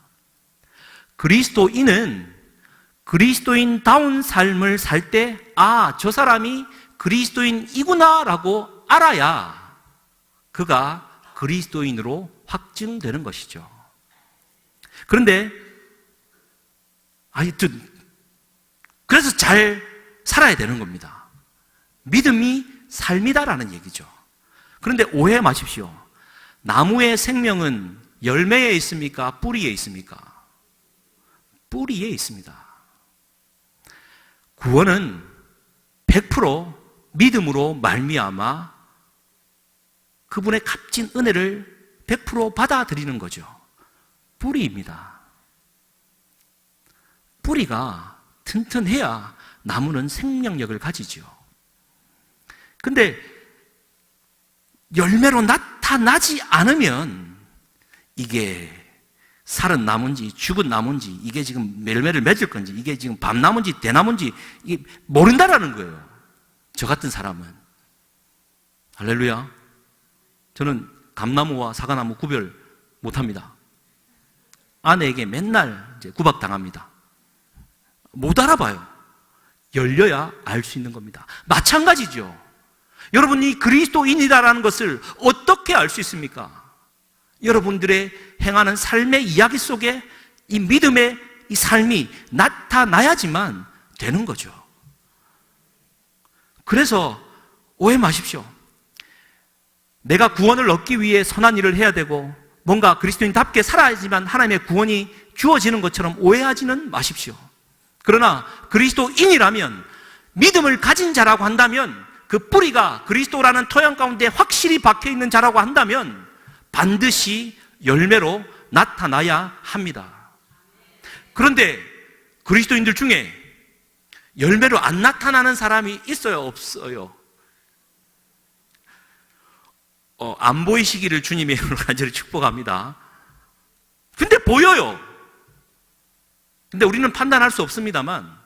그리스도인은 그리스도인다운 삶을 살 때, 아, 저 사람이 그리스도인이구나 라고 알아야 그가 그리스도인으로 확증되는 것이죠. 그런데 하여튼 그래서 잘 살아야 되는 겁니다. 믿음이 삶이다라는 얘기죠. 그런데 오해 마십시오. 나무의 생명은 열매에 있습니까? 뿌리에 있습니까? 뿌리에 있습니다. 구원은 100% 믿음으로 말미암아 그분의 값진 은혜를 100% 받아들이는 거죠. 뿌리입니다. 뿌리가 튼튼해야 나무는 생명력을 가지죠. 근데 열매로 나타나지 않으면 이게 살은 나무인지 죽은 나무인지, 이게 지금 열매를 맺을 건지, 이게 지금 밤나무인지 대나무인지 이게 모른다라는 거예요. 저 같은 사람은. 할렐루야. 저는 감나무와 사과나무 구별 못합니다. 아내에게 맨날 이제 구박당합니다. 못 알아봐요. 열려야 알 수 있는 겁니다. 마찬가지죠. 여러분이 그리스도인이다라는 것을 어떻게 알 수 있습니까? 여러분들의 행하는 삶의 이야기 속에 이 믿음의 이 삶이 나타나야지만 되는 거죠. 그래서 오해 마십시오. 내가 구원을 얻기 위해 선한 일을 해야 되고 뭔가 그리스도인답게 살아야지만 하나님의 구원이 주어지는 것처럼 오해하지는 마십시오. 그러나 그리스도인이라면, 믿음을 가진 자라고 한다면, 그 뿌리가 그리스도라는 토양 가운데 확실히 박혀있는 자라고 한다면 반드시 열매로 나타나야 합니다. 그런데 그리스도인들 중에 열매로 안 나타나는 사람이 있어요, 없어요? 안 보이시기를 주님의 이름으로 간절히 축복합니다. 근데 보여요. 근데 우리는 판단할 수 없습니다만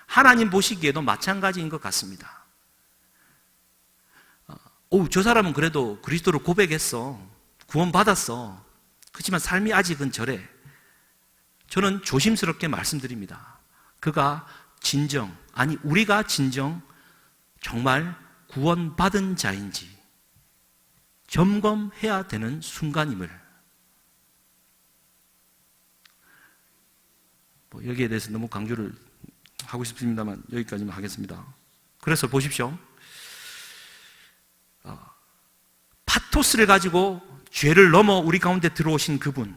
하나님 보시기에도 마찬가지인 것 같습니다. 저 사람은 그래도 그리스도를 고백했어, 구원받았어. 그렇지만 삶이 아직은 저래. 저는 조심스럽게 말씀드립니다. 그가 진정, 아니 우리가 진정 정말 구원받은 자인지 점검해야 되는 순간임을, 여기에 대해서 너무 강조를 하고 싶습니다만 여기까지만 하겠습니다. 그래서 보십시오. 파토스를 가지고 죄를 넘어 우리 가운데 들어오신 그분,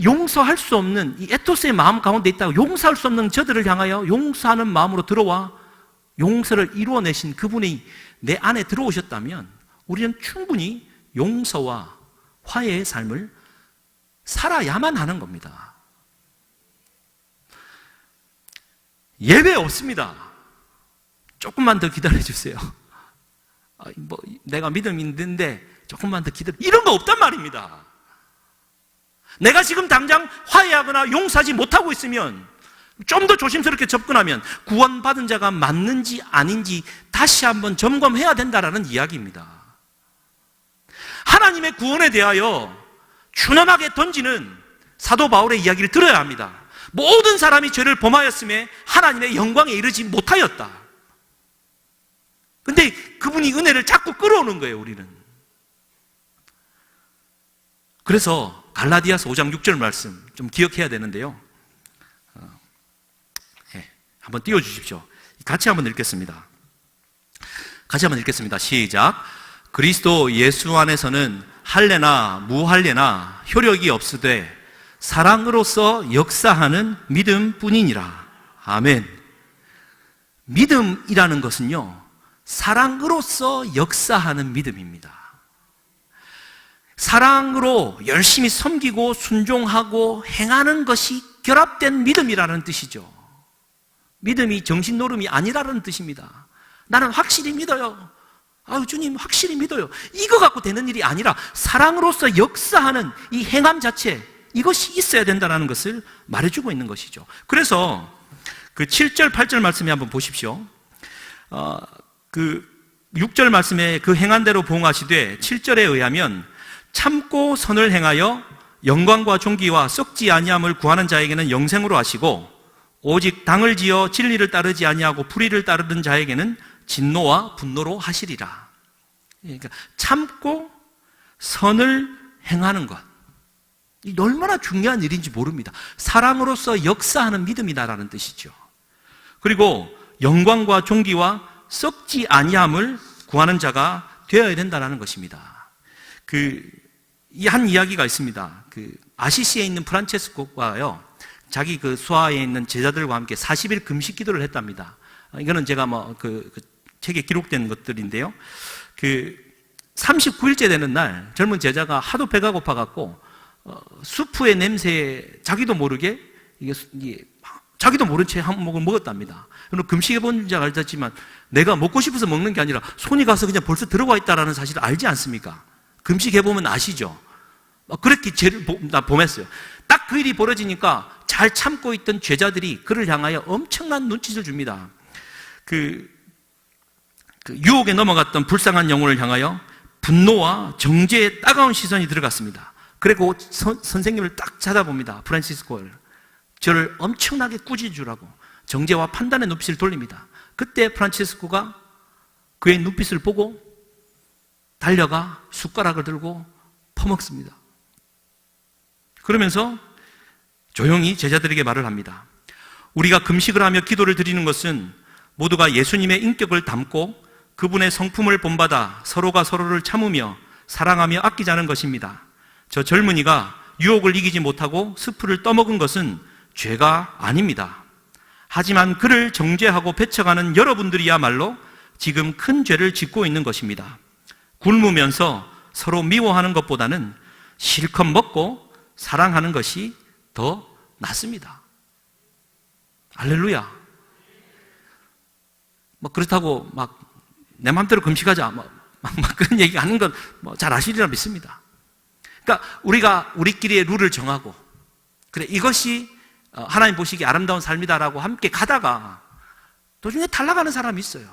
용서할 수 없는 이 에토스의 마음 가운데 있다가 용서할 수 없는 저들을 향하여 용서하는 마음으로 들어와 용서를 이루어내신 그분이 내 안에 들어오셨다면 우리는 충분히 용서와 화해의 삶을 살아야만 하는 겁니다. 예외 없습니다. 조금만 더 기다려주세요. 내가 믿음이 있는데 조금만 더 기다려, 이런 거 없단 말입니다. 내가 지금 당장 화해하거나 용서하지 못하고 있으면 좀 더 조심스럽게 접근하면 구원받은 자가 맞는지 아닌지 다시 한번 점검해야 된다라는 이야기입니다. 하나님의 구원에 대하여 준엄하게 던지는 사도 바울의 이야기를 들어야 합니다. 모든 사람이 죄를 범하였음에 하나님의 영광에 이르지 못하였다. 근데 그분이 은혜를 자꾸 끌어오는 거예요, 우리는. 그래서 갈라디아서 5장 6절 말씀 좀 기억해야 되는데요. 한번 띄워주십시오. 같이 한번 읽겠습니다. 시작. 그리스도 예수 안에서는 할례나 무할례나 효력이 없으되 사랑으로서 역사하는 믿음뿐이니라. 아멘. 믿음이라는 것은요, 사랑으로서 역사하는 믿음입니다. 사랑으로 열심히 섬기고 순종하고 행하는 것이 결합된 믿음이라는 뜻이죠. 믿음이 정신노름이 아니라는 뜻입니다. 나는 확실히 믿어요. 아유, 주님 확실히 믿어요. 이거 갖고 되는 일이 아니라 사랑으로서 역사하는 이 행함 자체, 이것이 있어야 된다는 것을 말해주고 있는 것이죠. 그래서 그 7절, 8절 말씀에 한번 보십시오. 그 6절 말씀에 그 행한 대로 보응하시되 7절에 의하면 참고 선을 행하여 영광과 존귀와 썩지 아니함을 구하는 자에게는 영생으로 하시고 오직 당을 지어 진리를 따르지 아니하고 불의를 따르는 자에게는 진노와 분노로 하시리라. 그러니까 참고 선을 행하는 것, 이 얼마나 중요한 일인지 모릅니다. 사랑으로서 역사하는 믿음이다라는 뜻이죠. 그리고 영광과 존귀와 썩지 아니함을 구하는 자가 되어야 된다는 것입니다. 이 한 이야기가 있습니다. 아시시에 있는 프란체스코가요, 자기 수하에 있는 제자들과 함께 40일 금식 기도를 했답니다. 이거는 제가 책에 기록된 것들인데요. 39일째 되는 날 젊은 제자가 하도 배가 고파갖고 수프의 냄새에 자기도 모르게 자기도 모른 채 한 모금을 먹었답니다. 금식해본 자가 알겠지만 내가 먹고 싶어서 먹는 게 아니라 손이 가서 그냥 벌써 들어가 있다는 사실을 알지 않습니까? 금식해보면 아시죠? 그렇게 죄를 범했어요. 딱 그 일이 벌어지니까 잘 참고 있던 제자들이 그를 향하여 엄청난 눈짓을 줍니다. 유혹에 넘어갔던 불쌍한 영혼을 향하여 분노와 정죄의 따가운 시선이 들어갔습니다. 그리고 선생님을 딱 찾아봅니다. 프란시스코를. 저를 엄청나게 꾸짖으라고 정죄와 판단의 눈빛을 돌립니다. 그때 프란치스코가 그의 눈빛을 보고 달려가 숟가락을 들고 퍼먹습니다. 그러면서 조용히 제자들에게 말을 합니다. 우리가 금식을 하며 기도를 드리는 것은 모두가 예수님의 인격을 담고 그분의 성품을 본받아 서로가 서로를 참으며 사랑하며 아끼자는 것입니다. 저 젊은이가 유혹을 이기지 못하고 스프를 떠먹은 것은 죄가 아닙니다. 하지만 그를 정죄하고 배척하는 여러분들이야말로 지금 큰 죄를 짓고 있는 것입니다. 굶으면서 서로 미워하는 것보다는 실컷 먹고 사랑하는 것이 더 낫습니다. 할렐루야. 그렇다고 내 마음대로 금식하자 그런 얘기 하는 건 잘 아시리라 믿습니다. 그러니까 우리가 우리끼리의 룰을 정하고 그래 이것이 하나님 보시기에 아름다운 삶이다라고 함께 가다가 도중에 탈락하는 사람이 있어요.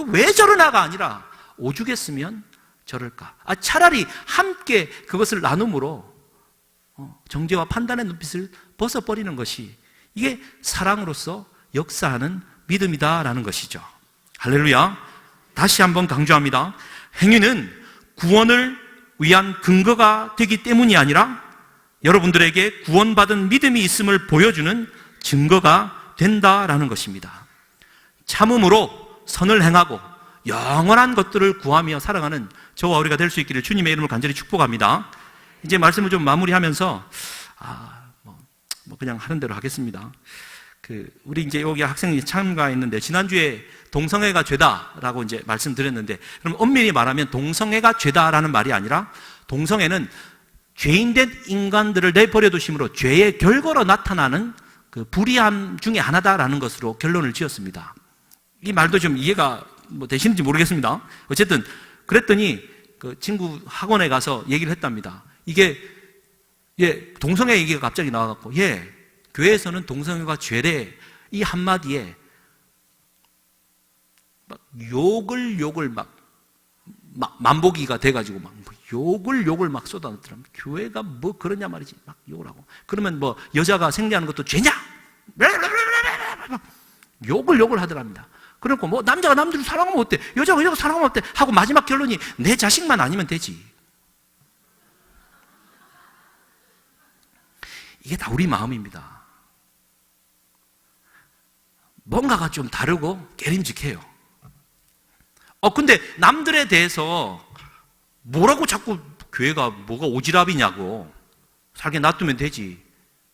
왜 저러나가 아니라 오죽했으면 저럴까. 차라리 함께 그것을 나눔으로 정죄와 판단의 눈빛을 벗어버리는 것이 이게 사랑으로서 역사하는 믿음이다라는 것이죠. 할렐루야. 다시 한번 강조합니다. 행위는 구원을 위한 근거가 되기 때문이 아니라 여러분들에게 구원받은 믿음이 있음을 보여주는 증거가 된다라는 것입니다. 참음으로 선을 행하고 영원한 것들을 구하며 살아가는 저와 우리가 될 수 있기를 주님의 이름으로 간절히 축복합니다. 이제 말씀을 좀 마무리하면서 그냥 하는 대로 하겠습니다. 우리 이제 여기 학생이 참가했는데 지난주에 동성애가 죄다라고 이제 말씀드렸는데, 그럼 엄밀히 말하면 동성애가 죄다라는 말이 아니라 동성애는 죄인된 인간들을 내버려 두심으로 죄의 결과로 나타나는 불의함 중에 하나다라는 것으로 결론을 지었습니다. 이 말도 좀 이해가 되시는지 모르겠습니다. 어쨌든 그랬더니 그 친구 학원에 가서 얘기를 했답니다. 이게 동성애 얘기가 갑자기 나와갖고 교회에서는 동성애가 죄래 이 한마디에 욕을 만보기가 돼가지고 욕을 쏟아냈더랍니다. 교회가 그러냐 말이지. 욕을 하고. 그러면 여자가 생리하는 것도 죄냐? 욕을 하더랍니다. 그러고 남자가 남자를 사랑하면 어때? 여자가 여자가 사랑하면 어때? 하고 마지막 결론이 내 자식만 아니면 되지. 이게 다 우리 마음입니다. 뭔가가 좀 다르고 깨림직해요. 근데 남들에 대해서 뭐라고 자꾸 교회가 뭐가 오지랖이냐고, 살게 놔두면 되지,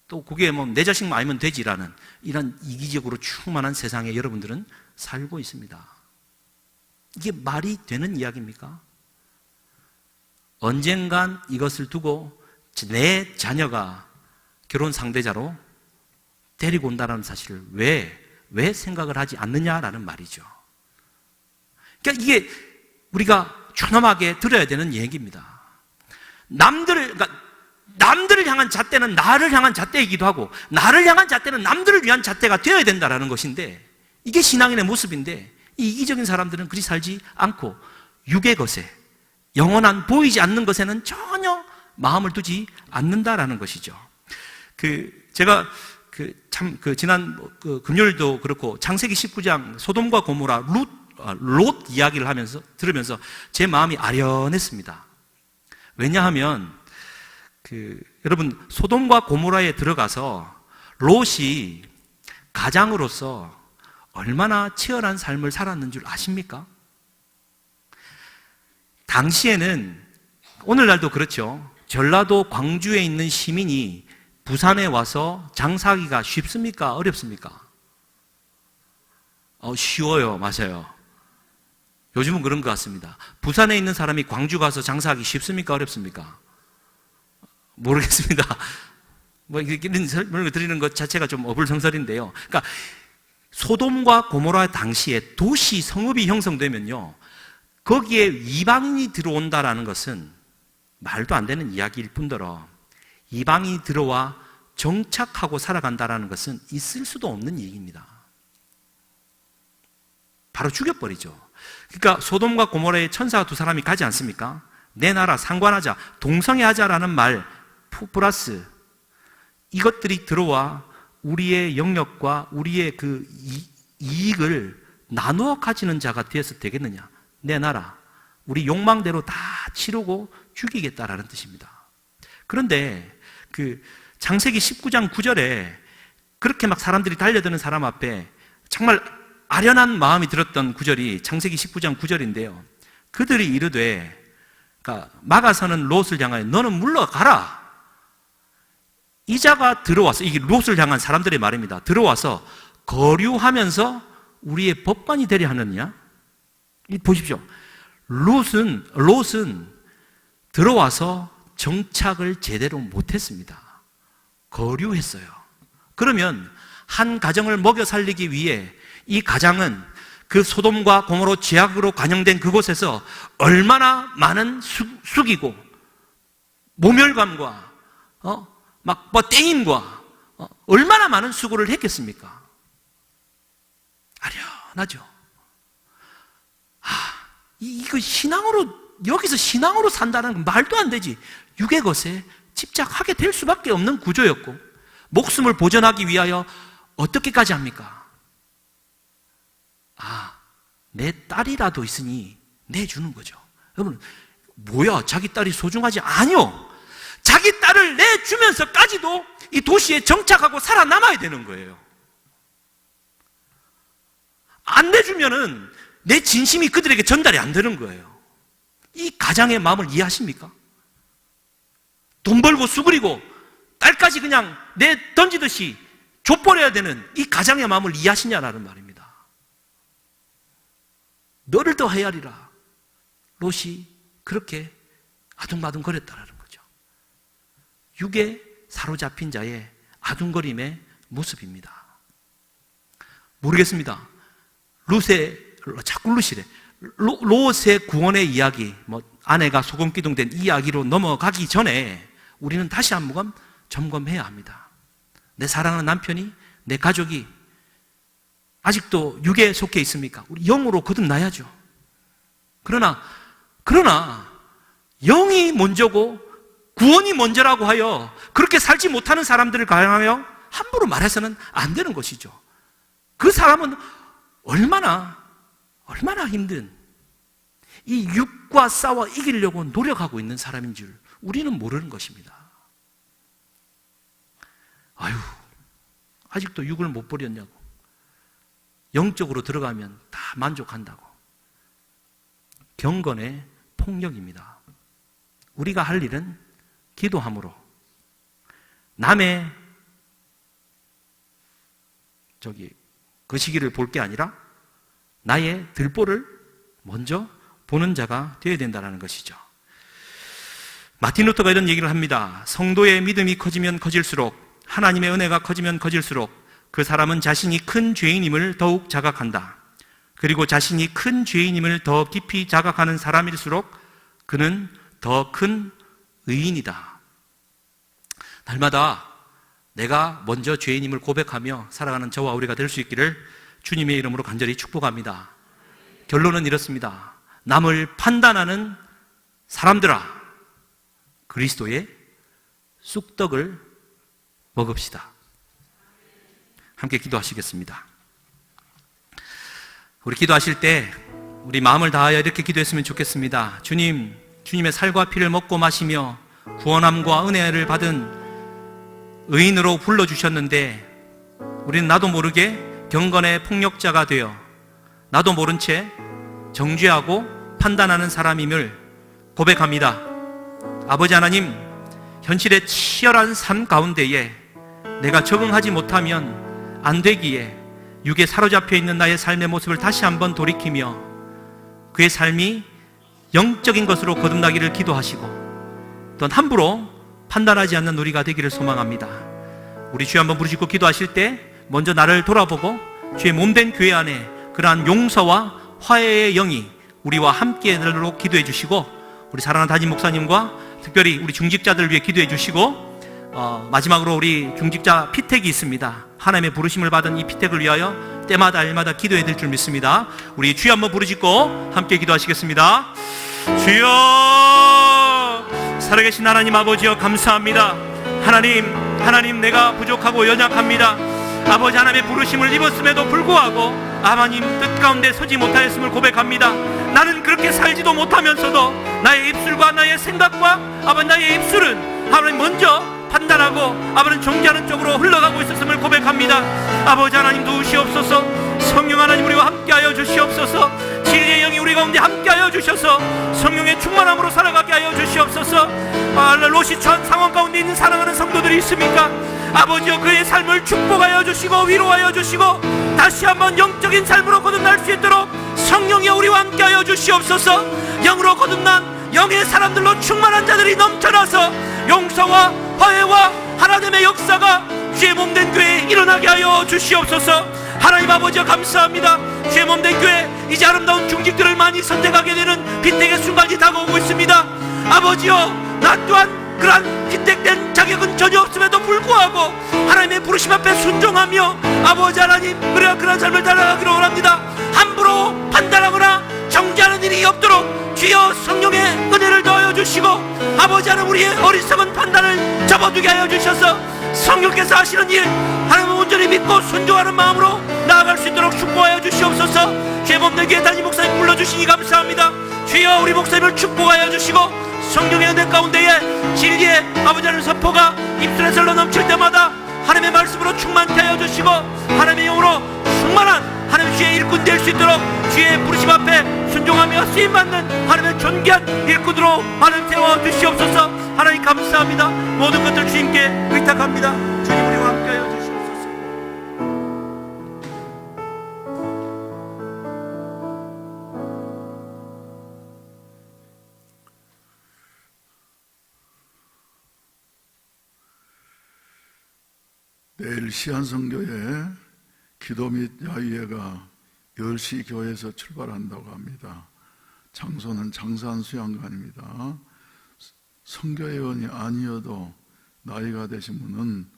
또 그게 뭐 내 자식만 알면 되지라는 이런 이기적으로 충만한 세상에 여러분들은 살고 있습니다. 이게 말이 되는 이야기입니까? 언젠간 이것을 두고 내 자녀가 결혼 상대자로 데리고 온다는 사실을 왜 생각을 하지 않느냐라는 말이죠. 그러니까 이게 우리가 존엄하게 들어야 되는 얘기입니다. 남들을 향한 잣대는 나를 향한 잣대이기도 하고, 나를 향한 잣대는 남들을 위한 잣대가 되어야 된다는 것인데, 이게 신앙인의 모습인데, 이 이기적인 사람들은 그리 살지 않고 육의 것에, 영원한 보이지 않는 것에는 전혀 마음을 두지 않는다라는 것이죠. 제가 지난 금요일도 그렇고 창세기 19장 소돔과 고모라 롯 이야기를 들으면서 제 마음이 아련했습니다. 왜냐하면 여러분, 소돔과 고모라에 들어가서 롯이 가장으로서 얼마나 치열한 삶을 살았는 줄 아십니까? 당시에는, 오늘날도 그렇죠, 전라도 광주에 있는 시민이 부산에 와서 장사하기가 쉽습니까? 어렵습니까? 쉬워요. 맞아요. 요즘은 그런 것 같습니다. 부산에 있는 사람이 광주 가서 장사하기 쉽습니까? 어렵습니까? 모르겠습니다. 이런 설명을 드리는 것 자체가 좀 어불성설인데요. 그러니까 소돔과 고모라 당시에 도시 성읍이 형성되면요, 거기에 이방인이 들어온다라는 것은 말도 안 되는 이야기일 뿐더러 이방인이 들어와 정착하고 살아간다라는 것은 있을 수도 없는 얘기입니다. 바로 죽여버리죠. 그러니까 소돔과 고모라에 천사가 두 사람이 가지 않습니까? 내 나라 상관하자, 동성애하자라는 말 플러스 이것들이 들어와 우리의 영역과 우리의 그 이익을 나누어 가지는 자가 되어서 되겠느냐? 내 나라, 우리 욕망대로 다 치르고 죽이겠다라는 뜻입니다. 그런데 창세기 19장 9절에 그렇게 막 사람들이 달려드는 사람 앞에 정말 아련한 마음이 들었던 구절이 창세기 19장 9절인데요. 그들이 이르되, 그러니까 막아서는 롯을 향하여 너는 물러가라. 이자가 들어와서, 이게 롯을 향한 사람들의 말입니다. 들어와서 거류하면서 우리의 법관이 되려 하느냐? 보십시오. 롯은 들어와서 정착을 제대로 못했습니다. 거류했어요. 그러면 한 가정을 먹여 살리기 위해 이 가장은 그 소돔과 고모로 죄악으로 관영된 그곳에서 얼마나 많은 숙이고 모멸감과 땡임과 얼마나 많은 수고를 했겠습니까? 아련하죠. 이거 여기서 신앙으로 산다는 건 말도 안 되지. 육의 것에 집착하게 될 수밖에 없는 구조였고, 목숨을 보존하기 위하여 어떻게까지 합니까? 내 딸이라도 있으니 내주는 거죠. 여러분, 뭐야, 자기 딸이 소중하지? 아니요. 자기 딸을 내주면서까지도 이 도시에 정착하고 살아남아야 되는 거예요. 안 내주면은 내 진심이 그들에게 전달이 안 되는 거예요. 이 가장의 마음을 이해하십니까? 돈 벌고 수그리고 딸까지 그냥 던지듯이 줘버려야 되는 이 가장의 마음을 이해하시냐라는 말입니다. 너를 더 헤아리라. 롯이 그렇게 아둥바둥 거렸다라는 거죠. 육에 사로잡힌 자의 아둥거림의 모습입니다. 모르겠습니다. 롯의 구원의 이야기, 아내가 소금기둥된 이야기로 넘어가기 전에 우리는 다시 한번 점검해야 합니다. 내 사랑하는 남편이, 내 가족이 아직도 육에 속해 있습니까? 우리 영으로 거듭나야죠. 그러나 영이 먼저고 구원이 먼저라고 하여 그렇게 살지 못하는 사람들을 가장하며 함부로 말해서는 안 되는 것이죠. 그 사람은 얼마나 힘든 이 육과 싸워 이기려고 노력하고 있는 사람인 줄 우리는 모르는 것입니다. 아직도 육을 못 버렸냐고. 영적으로 들어가면 다 만족한다고. 경건의 폭력입니다. 우리가 할 일은 기도함으로 남의 그 시기를 볼 게 아니라 나의 들보를 먼저 보는 자가 되어야 된다는 것이죠. 마틴 루터가 이런 얘기를 합니다. 성도의 믿음이 커지면 커질수록, 하나님의 은혜가 커지면 커질수록 그 사람은 자신이 큰 죄인임을 더욱 자각한다. 그리고 자신이 큰 죄인임을 더 깊이 자각하는 사람일수록 그는 더 큰 의인이다. 날마다 내가 먼저 죄인임을 고백하며 살아가는 저와 우리가 될 수 있기를 주님의 이름으로 간절히 축복합니다. 결론은 이렇습니다. 남을 판단하는 사람들아, 그리스도의 쑥떡을 먹읍시다. 함께 기도하시겠습니다. 우리 기도하실 때 우리 마음을 다하여 이렇게 기도했으면 좋겠습니다. 주님, 주님의 살과 피를 먹고 마시며 구원함과 은혜를 받은 의인으로 불러주셨는데 우리는 나도 모르게 경건의 폭력자가 되어 나도 모른 채 정죄하고 판단하는 사람임을 고백합니다. 아버지 하나님, 현실의 치열한 삶 가운데에 내가 적응하지 못하면 안 되기에 육에 사로잡혀 있는 나의 삶의 모습을 다시 한번 돌이키며 그의 삶이 영적인 것으로 거듭나기를 기도하시고 또한 함부로 판단하지 않는 우리가 되기를 소망합니다. 우리 주여 한번 부르시고 기도하실 때 먼저 나를 돌아보고 주의 몸된 교회 안에 그러한 용서와 화해의 영이 우리와 함께 하도록 기도해 주시고, 우리 사랑하는 담임 목사님과 특별히 우리 중직자들을 위해 기도해 주시고, 마지막으로 우리 중직자 피택이 있습니다. 하나님의 부르심을 받은 이 피택을 위하여 때마다 일마다 기도해야 될 줄 믿습니다. 우리 주여 한번 부르짖고 함께 기도하시겠습니다. 주여, 살아계신 하나님 아버지여, 감사합니다. 하나님 내가 부족하고 연약합니다. 아버지, 하나님의 부르심을 입었음에도 불구하고 하나님 뜻 가운데 서지 못하였음을 고백합니다. 나는 그렇게 살지도 못하면서도 나의 입술과 나의 생각과 아버지 나의 입술은 하나님 먼저 판단하고 아버지는 정죄하는 쪽으로 흘러가고 있었음을 고백합니다. 아버지 하나님 도우시옵소서. 성령 하나님 우리와 함께하여 주시옵소서. 진리의 영이 우리 가운데 함께하여 주셔서 성령의 충만함으로 살아가게 하여 주시옵소서. 롯이 처한 상황 가운데 있는 사랑하는 성도들이 있습니까? 아버지여, 그의 삶을 축복하여 주시고 위로하여 주시고 다시 한번 영적인 삶으로 거듭날 수 있도록 성령이여 우리와 함께하여 주시옵소서. 영으로 거듭난 영의 사람들로 충만한 자들이 넘쳐나서 용서와 화해와 하나님의 역사가 주의 몸된 교회에 일어나게 하여 주시옵소서. 하나님 아버지여, 감사합니다. 주의 몸된 교회, 이제 아름다운 중직들을 많이 선택하게 되는 빈택의 순간이 다가오고 있습니다. 아버지여, 나 또한 그러한 빈택된 자격은 전혀 없음에도 불구하고 하나님의 부르심 앞에 순종하며 아버지 하나님, 그러한 삶을 살아가기를 원합니다. 함부로 판단하거나 정죄하는 일이 없도록 주여 성령의 은혜를 더하여 주시고 아버지 하나님, 우리의 어리석은 판단을 접어두게 하여 주셔서 성령께서 하시는 일 하나님을 온전히 믿고 순종하는 마음으로 나아갈 수 있도록 축복하여 주시옵소서. 주의 몸된 교회 담임 목사님 불러주시니 감사합니다. 주여, 우리 목사님을 축복하여 주시고 성령의 은혜 가운데에 진리의 아버지 하나님 선포가 입술에서 흘러넘칠 때마다 하나님의 말씀으로 충만케 하여 주시고 하나님의 영으로 충만한 하나님 주의 일꾼 될 수 있도록 주의 부르심 앞에 순종하며 쓰임받는 하나님의 존귀한 일꾼으로 하나님 세워 주시옵소서. 하나님 감사합니다. 모든 것들 주님께 의탁합니다. 주님 우리와 함께 하여 주시옵소서. 내일 시안성교회 기도 및 야유회가 10시 교회에서 출발한다고 합니다. 장소는 장산수양관입니다. 성교회원이 아니어도 나이가 되신 분은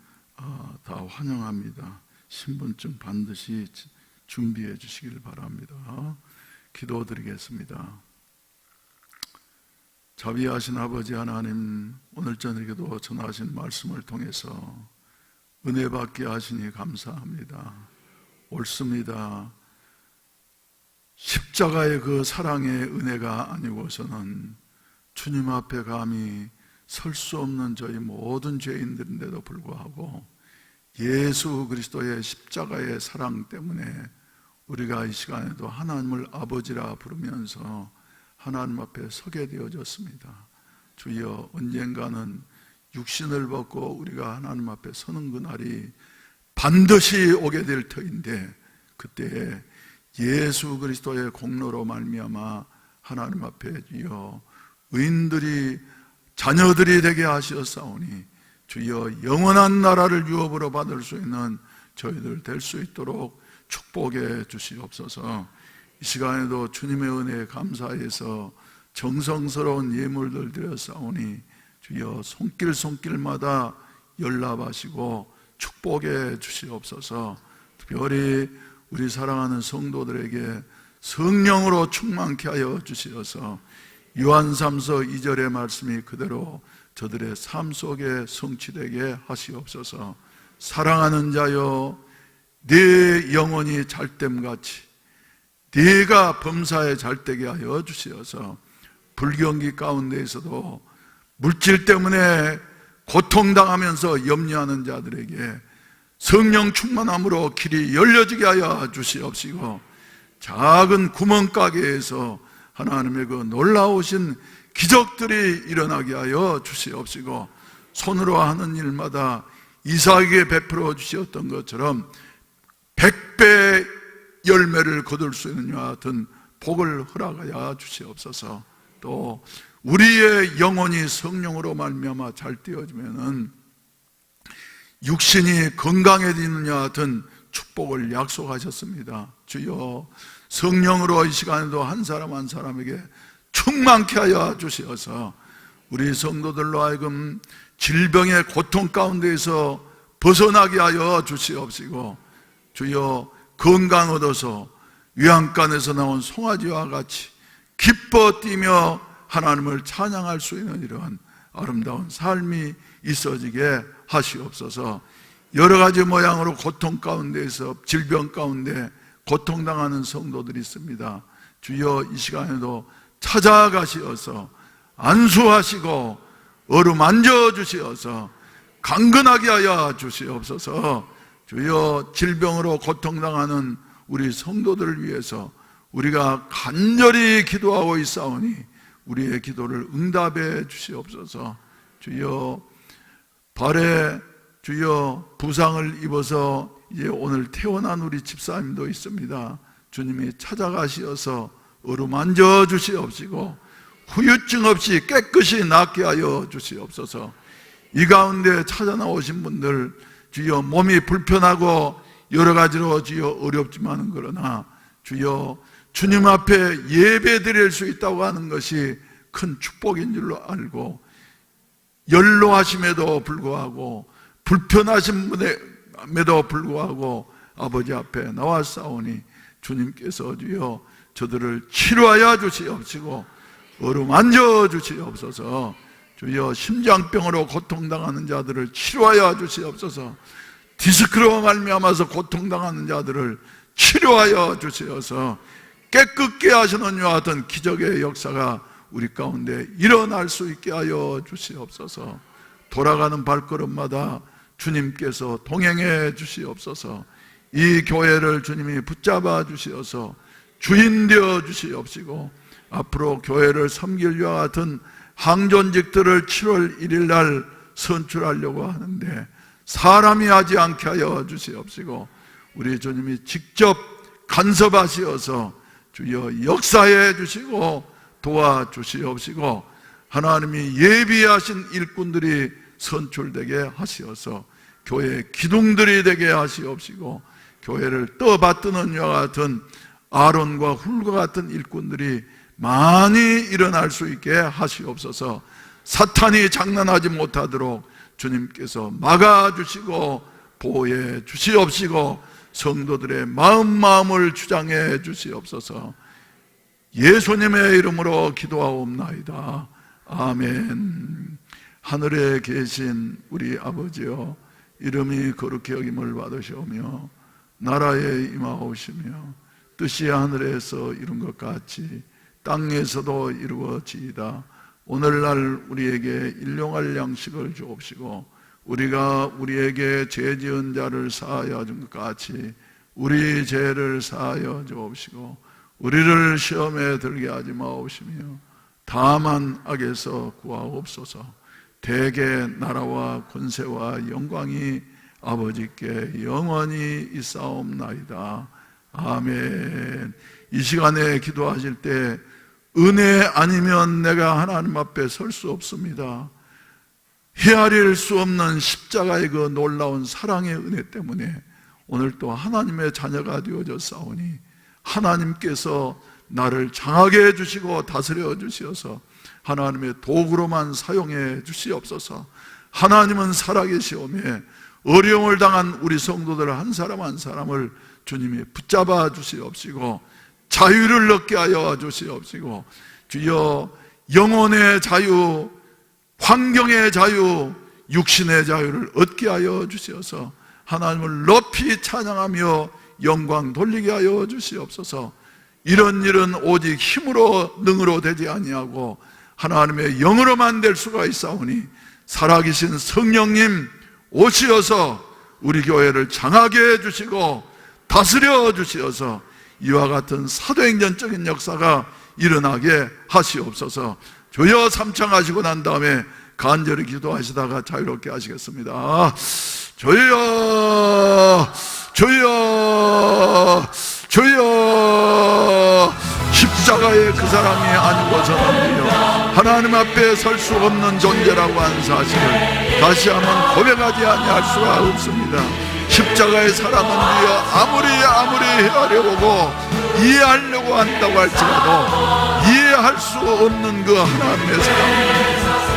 다 환영합니다. 신분증 반드시 준비해 주시길 바랍니다. 기도드리겠습니다. 자비하신 아버지 하나님, 오늘 저녁에도 전하신 말씀을 통해서 은혜 받게 하시니 감사합니다. 옳습니다. 십자가의 그 사랑의 은혜가 아니고서는 주님 앞에 감히 설 수 없는 저희 모든 죄인들인데도 불구하고 예수 그리스도의 십자가의 사랑 때문에 우리가 이 시간에도 하나님을 아버지라 부르면서 하나님 앞에 서게 되어졌습니다. 주여, 언젠가는 육신을 벗고 우리가 하나님 앞에 서는 그날이 반드시 오게 될 터인데, 그때 예수 그리스도의 공로로 말미암아 하나님 앞에 주여 의인들이 자녀들이 되게 하시었사오니 주여 영원한 나라를 유업으로 받을 수 있는 저희들 될 수 있도록 축복해 주시옵소서. 이 시간에도 주님의 은혜에 감사해서 정성스러운 예물들 드렸사오니 주여 손길마다 연락하시고 축복해 주시옵소서. 특별히 우리 사랑하는 성도들에게 성령으로 충만케 하여 주시어서 요한 3서 2절의 말씀이 그대로 저들의 삶 속에 성취되게 하시옵소서. 사랑하는 자여, 네 영혼이 잘됨같이 네가 범사에 잘되게 하여 주시어서 불경기 가운데에서도 물질 때문에 고통당하면서 염려하는 자들에게 성령 충만함으로 길이 열려지게 하여 주시옵시고, 작은 구멍가게에서 하나님의 그 놀라우신 기적들이 일어나게 하여 주시옵시고, 손으로 하는 일마다 이삭에게 베풀어 주셨던 것처럼 100배 열매를 거둘 수 있는 이와 같은 복을 허락하여 주시옵소서. 또 우리의 영혼이 성령으로 말미암아 잘 되어지면은 육신이 건강해지는 이와 같은 축복을 약속하셨습니다. 주여, 성령으로 이 시간에도 한 사람 한 사람에게 충만케 하여 주시어서 우리 성도들로 하여금 질병의 고통 가운데에서 벗어나게 하여 주시옵시고, 주여 건강 얻어서 위안간에서 나온 송아지와 같이 기뻐 뛰며 하나님을 찬양할 수 있는 이러한 아름다운 삶이 있어지게 하시옵소서. 여러 가지 모양으로 고통 가운데에서 질병 가운데 고통당하는 성도들이 있습니다. 주여, 이 시간에도 찾아가시어서 안수하시고 어루만져 주시어서 강건하게 하여 주시옵소서. 주여, 질병으로 고통당하는 우리 성도들을 위해서 우리가 간절히 기도하고 있사오니 우리의 기도를 응답해 주시옵소서. 주여, 발에 주여 부상을 입어서 이제 오늘 태어난 우리 집사님도 있습니다. 주님이 찾아가시어서 어루만져 주시옵시고 후유증 없이 깨끗이 낫게 하여 주시옵소서. 이 가운데 찾아 나오신 분들, 주여 몸이 불편하고 여러 가지로 주여 어렵지만 그러나 주여 주님 앞에 예배 드릴 수 있다고 하는 것이 큰 축복인 줄로 알고, 연로하심에도 불구하고 불편하심에도 불구하고 아버지 앞에 나왔사오니 주님께서 주여 저들을 치료하여 주시옵시고 어루만져 주시옵소서. 주여 심장병으로 고통당하는 자들을 치료하여 주시옵소서. 디스크로 말미암아서 고통당하는 자들을 치료하여 주시어서 깨끗게 하시는 이와 같은 기적의 역사가 우리 가운데 일어날 수 있게 하여 주시옵소서. 돌아가는 발걸음마다 주님께서 동행해 주시옵소서. 이 교회를 주님이 붙잡아 주시어서 주인 되어 주시옵시고, 앞으로 교회를 섬길 이와 같은 항존직들을 7월 1일 날 선출하려고 하는데 사람이 하지 않게 하여 주시옵시고, 우리 주님이 직접 간섭하시어서 주여 역사해 주시고 도와주시옵시고, 하나님이 예비하신 일꾼들이 선출되게 하시어서 교회의 기둥들이 되게 하시옵시고, 교회를 떠받드는 이와 같은 아론과 훌과 같은 일꾼들이 많이 일어날 수 있게 하시옵소서. 사탄이 장난하지 못하도록 주님께서 막아주시고 보호해 주시옵시고, 성도들의 마음을 주장해 주시옵소서. 예수님의 이름으로 기도하옵나이다. 아멘. 하늘에 계신 우리 아버지여, 이름이 거룩히 여김을 받으시오며 나라에 임하오시며 뜻이 하늘에서 이룬 것 같이 땅에서도 이루어지이다. 오늘날 우리에게 일용할 양식을 주옵시고, 우리가 우리에게 죄 지은 자를 사하여 준 것 같이 우리 죄를 사하여 주옵시고 우리를 시험에 들게 하지 마옵시며 다만 악에서 구하옵소서. 대개 나라와 권세와 영광이 아버지께 영원히 있사옵나이다. 아멘. 이 시간에 기도하실 때 은혜 아니면 내가 하나님 앞에 설 수 없습니다. 헤아릴 수 없는 십자가의 그 놀라운 사랑의 은혜 때문에 오늘 또 하나님의 자녀가 되어졌사오니 하나님께서 나를 장하게 해주시고 다스려 주시어서 하나님의 도구로만 사용해 주시옵소서. 하나님은 살아계시오매 어려움을 당한 우리 성도들 한 사람 한 사람을 주님이 붙잡아 주시옵시고 자유를 얻게 하여 주시옵시고 주여 영혼의 자유, 환경의 자유, 육신의 자유를 얻게 하여 주시어서 하나님을 높이 찬양하며 영광 돌리게 하여 주시옵소서. 이런 일은 오직 힘으로 능으로 되지 아니하고 하나님의 영으로만 될 수가 있사오니 살아계신 성령님 오시어서 우리 교회를 장하게 해주시고 다스려 주시어서 이와 같은 사도행전적인 역사가 일어나게 하시옵소서. 주여 삼창하시고 난 다음에 간절히 기도하시다가 자유롭게 하시겠습니다. 주여 주여 주여. 십자가의 그 사람이 아니고서는 하나님 앞에 설 수 없는 존재라고 하는 사실을 다시 한번 고백하지 아니할 수가 없습니다. 십자가의 사랑은 우리가 아무리 헤아려보고 이해하려고 한다고 할지라도 이해할 수 없는 그 하나님의 사랑,